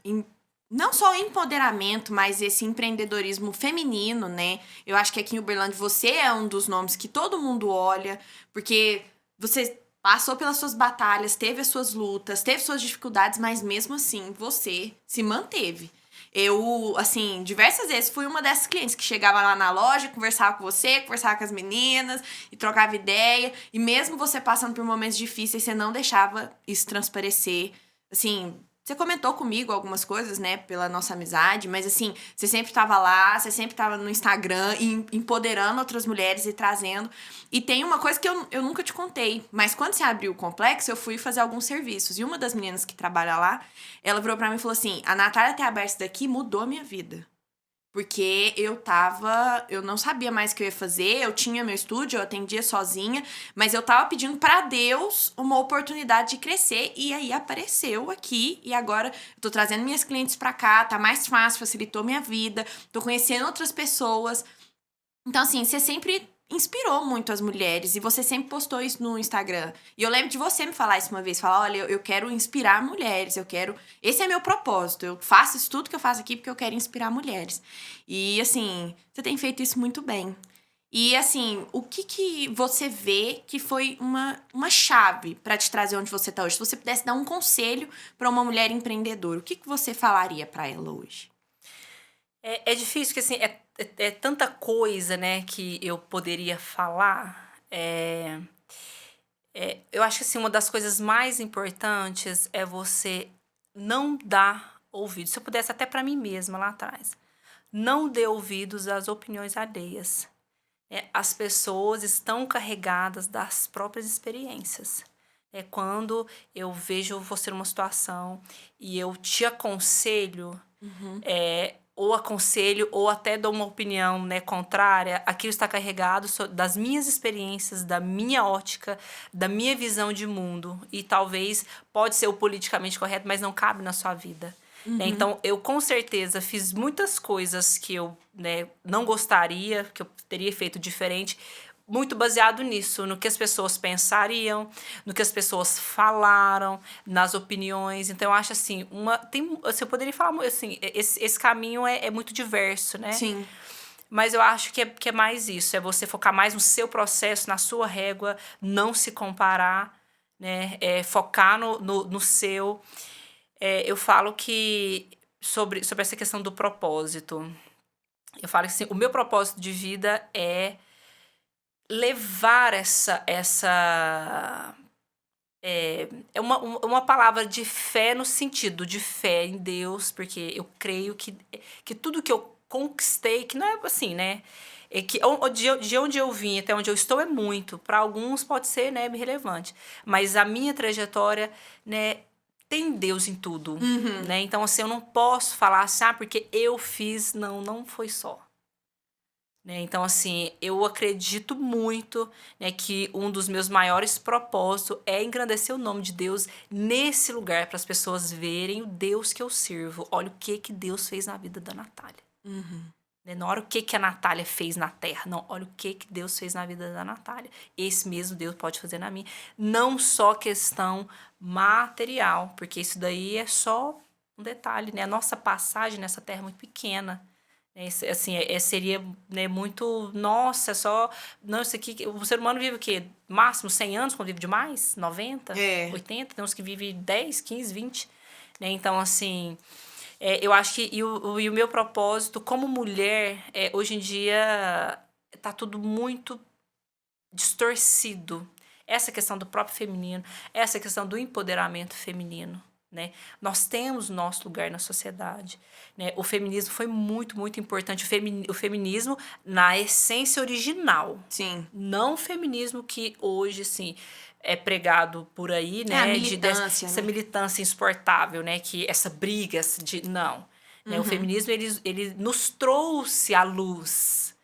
não só o empoderamento, mas esse empreendedorismo feminino, né? Eu acho que aqui em Uberlândia você é um dos nomes que todo mundo olha, porque você passou pelas suas batalhas, teve as suas lutas, teve suas dificuldades, mas mesmo assim você se manteve. Eu, assim, diversas vezes fui uma dessas clientes que chegava lá na loja, conversava com você, conversava com as meninas e trocava ideia. E mesmo você passando por momentos difíceis, você não deixava isso transparecer. Assim, você comentou comigo algumas coisas, né, pela nossa amizade, mas assim, você sempre tava lá, você sempre tava no Instagram, empoderando outras mulheres e trazendo. E tem uma coisa que eu nunca te contei, mas quando você abriu o complexo, eu fui fazer alguns serviços. E uma das meninas que trabalha lá, ela virou pra mim e falou assim: a Natália ter aberto isso daqui mudou a minha vida. Porque eu não sabia mais o que eu ia fazer, eu tinha meu estúdio, eu atendia sozinha, mas eu tava pedindo pra Deus uma oportunidade de crescer, e aí apareceu aqui, e agora eu tô trazendo minhas clientes pra cá, tá mais fácil, facilitou minha vida, tô conhecendo outras pessoas. Então, assim, você sempre inspirou muito as mulheres, e você sempre postou isso no Instagram. E eu lembro de você me falar isso uma vez, falar, olha, eu quero inspirar mulheres, eu quero... Esse é meu propósito, eu faço isso tudo que eu faço aqui porque eu quero inspirar mulheres. E, assim, você tem feito isso muito bem. E, assim, o que você vê que foi uma chave pra te trazer onde você tá hoje? Se você pudesse dar um conselho pra uma mulher empreendedora, o que você falaria pra ela hoje? É difícil, porque assim, é tanta coisa, né, que eu poderia falar. Eu acho que assim, uma das coisas mais importantes é você não dar ouvido. Se eu pudesse até para mim mesma lá atrás. Não dê ouvidos às opiniões alheias. As pessoas estão carregadas das próprias experiências. Quando eu vejo você numa situação e eu te aconselho, ou aconselho, ou até dou uma opinião, né, contrária, aquilo está carregado das minhas experiências, da minha ótica, da minha visão de mundo. E talvez pode ser o politicamente correto, mas não cabe na sua vida. Então, eu com certeza fiz muitas coisas que eu, né, não gostaria, que eu teria feito diferente, muito baseado nisso, no que as pessoas pensariam, no que as pessoas falaram, nas opiniões. Então, eu acho assim, eu poderia falar assim, esse caminho é muito diverso, né? Sim. Mas eu acho que é mais isso, é você focar mais no seu processo, na sua régua, não se comparar, né? Focar no seu. Eu falo que, sobre essa questão do propósito, eu falo que assim, o meu propósito de vida é levar uma palavra de fé no sentido de fé em Deus, porque eu creio que tudo que eu conquistei, que não é assim, né? Que de onde eu vim até onde eu estou é muito. Para alguns pode ser, né, irrelevante. Mas a minha trajetória, né, tem Deus em tudo, né? Então, assim, eu não posso falar assim, porque eu fiz, não foi só. Né? Então, assim, eu acredito muito, né, que um dos meus maiores propósitos é engrandecer o nome de Deus nesse lugar, para as pessoas verem o Deus que eu sirvo. Olha o que Deus fez na vida da Natália. Não olha o que a Natália fez na Terra. Não, olha o que Deus fez na vida da Natália. Esse mesmo Deus pode fazer na minha. Não só questão material, porque isso daí é só um detalhe, né? A nossa passagem nessa Terra é muito pequena. Assim, seria, né, muito... Nossa, só... Não, isso aqui... O ser humano vive o quê? Máximo 100 anos, quando vive demais? 90? 80? Tem uns que vivem 10, 15, 20. Né? Então, assim... eu acho que e o meu propósito como mulher, hoje em dia, tá tudo muito distorcido. Essa questão do próprio feminino, essa questão do empoderamento feminino, né? Nós temos nosso lugar na sociedade, né? O feminismo foi muito, muito importante. O feminismo na essência original. Sim. Não o feminismo que hoje, assim... é pregado por aí, né? A militância, essa militância insuportável, né? Que essa briga de... Não. Né? O feminismo, ele nos trouxe à luz,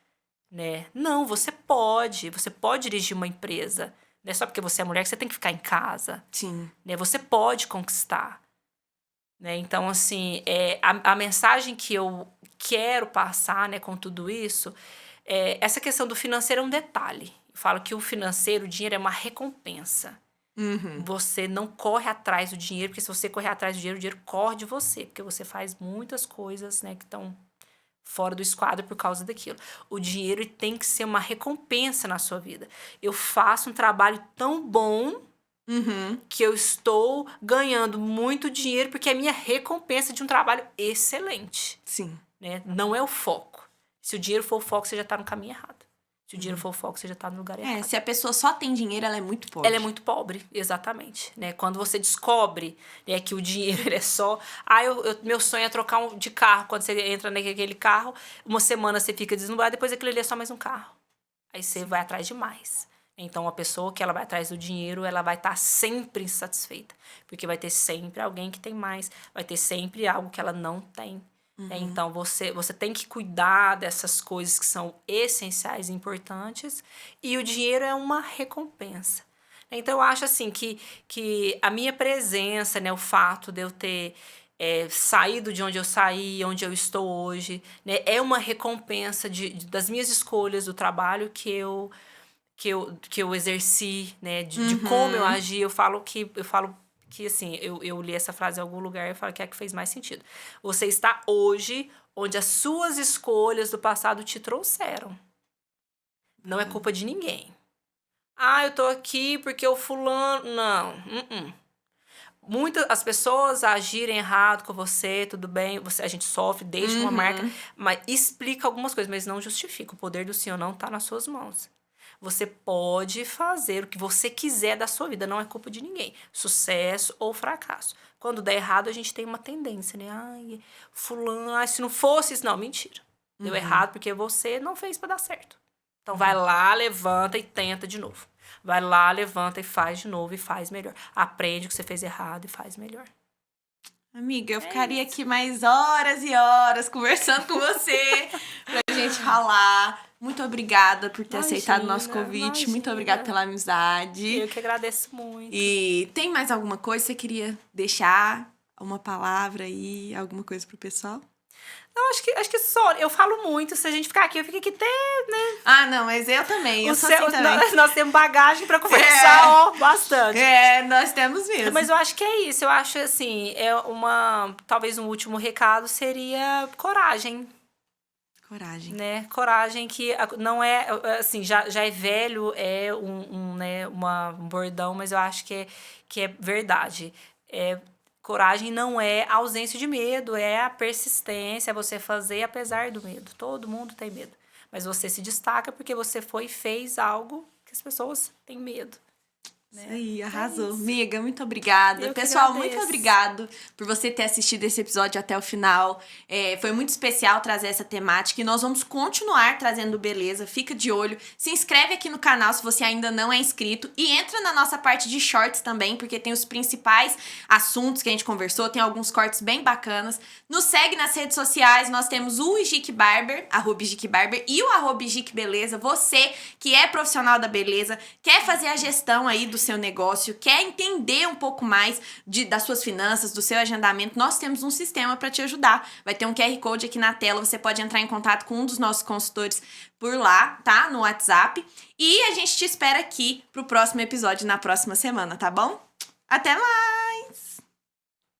né? Não, você pode dirigir uma empresa. Não é só porque você é mulher que você tem que ficar em casa. Sim. Né? Você pode conquistar. Né? Então, assim, a mensagem que eu quero passar, né, com tudo isso, essa questão do financeiro é um detalhe. Falo que o financeiro, o dinheiro é uma recompensa. Você não corre atrás do dinheiro, porque se você correr atrás do dinheiro, o dinheiro corre de você, porque você faz muitas coisas, né, que estão fora do esquadro por causa daquilo. O dinheiro tem que ser uma recompensa na sua vida. Eu faço um trabalho tão bom que eu estou ganhando muito dinheiro porque é minha recompensa de um trabalho excelente. Sim. Né? Não é o foco. Se o dinheiro for o foco, você já está no caminho errado. Se o dinheiro for o foco, você já tá no lugar errado. Se a pessoa só tem dinheiro, ela é muito pobre. Ela é muito pobre, exatamente. Né? Quando você descobre, né, que o dinheiro ele é só... meu sonho é trocar de carro. Quando você entra naquele carro, uma semana você fica deslumbrado, depois aquilo ali é só mais um carro. Aí você vai atrás de mais. Então, a pessoa que ela vai atrás do dinheiro, ela vai estar sempre insatisfeita. Porque vai ter sempre alguém que tem mais. Vai ter sempre algo que ela não tem. Então, você tem que cuidar dessas coisas que são essenciais e importantes. E o dinheiro é uma recompensa. Então, eu acho assim que a minha presença, né, o fato de eu ter saído de onde eu saí, onde eu estou hoje, né, é uma recompensa das minhas escolhas, do trabalho que eu exerci, né, de como eu agi. Eu falo que assim, eu li essa frase em algum lugar e falo que é a que fez mais sentido. Você está hoje onde as suas escolhas do passado te trouxeram. Não é culpa de ninguém. Eu tô aqui porque o fulano... Não. As pessoas agirem errado com você, tudo bem, a gente sofre, deixa uma marca, mas explica algumas coisas, mas não justifica. O poder do Senhor não está nas suas mãos. Você pode fazer o que você quiser da sua vida, não é culpa de ninguém. Sucesso ou fracasso. Quando der errado, a gente tem uma tendência, né? Fulano, se não fosse isso... Não, mentira. Deu errado porque você não fez pra dar certo. Então, vai lá, levanta e tenta de novo. Vai lá, levanta e faz de novo e faz melhor. Aprende o que você fez errado e faz melhor. Amiga, eu ficaria aqui mais horas e horas conversando com você pra gente ralar. Muito obrigada por ter aceitado o nosso convite. Muito obrigada pela amizade. Eu que agradeço muito. E tem mais alguma coisa que você queria deixar? Uma palavra aí? Alguma coisa pro pessoal? Não, acho que só. Eu falo muito. Se a gente ficar aqui, eu fico aqui até, né? Não, mas eu também. Eu sou assim também. Nós temos bagagem pra conversar, bastante. Nós temos mesmo. Mas eu acho que é isso. Eu acho, assim, talvez um último recado seria coragem. Coragem. Né? Coragem que não é, assim, já é velho, é um bordão, mas eu acho que é verdade. Coragem não é ausência de medo, é a persistência, é você fazer apesar do medo. Todo mundo tem medo. Mas você se destaca porque você foi e fez algo que as pessoas têm medo. Né? Isso aí, arrasou. Amiga, muito obrigada. Pessoal, muito obrigado por você ter assistido esse episódio até o final. Foi muito especial trazer essa temática e nós vamos continuar trazendo beleza. Fica de olho. Se inscreve aqui no canal se você ainda não é inscrito e entra na nossa parte de shorts também, porque tem os principais assuntos que a gente conversou, tem alguns cortes bem bacanas. Nos segue nas redes sociais, nós temos o Igique Barber, @IgiqueBarber e o @IgiqueBeleza. Você que é profissional da beleza, quer fazer a gestão aí do do seu negócio, quer entender um pouco mais das suas finanças, do seu agendamento, nós temos um sistema para te ajudar. Vai ter um QR Code aqui na tela, você pode entrar em contato com um dos nossos consultores por lá, tá? No WhatsApp. E a gente te espera aqui pro próximo episódio na próxima semana, tá bom? Até mais!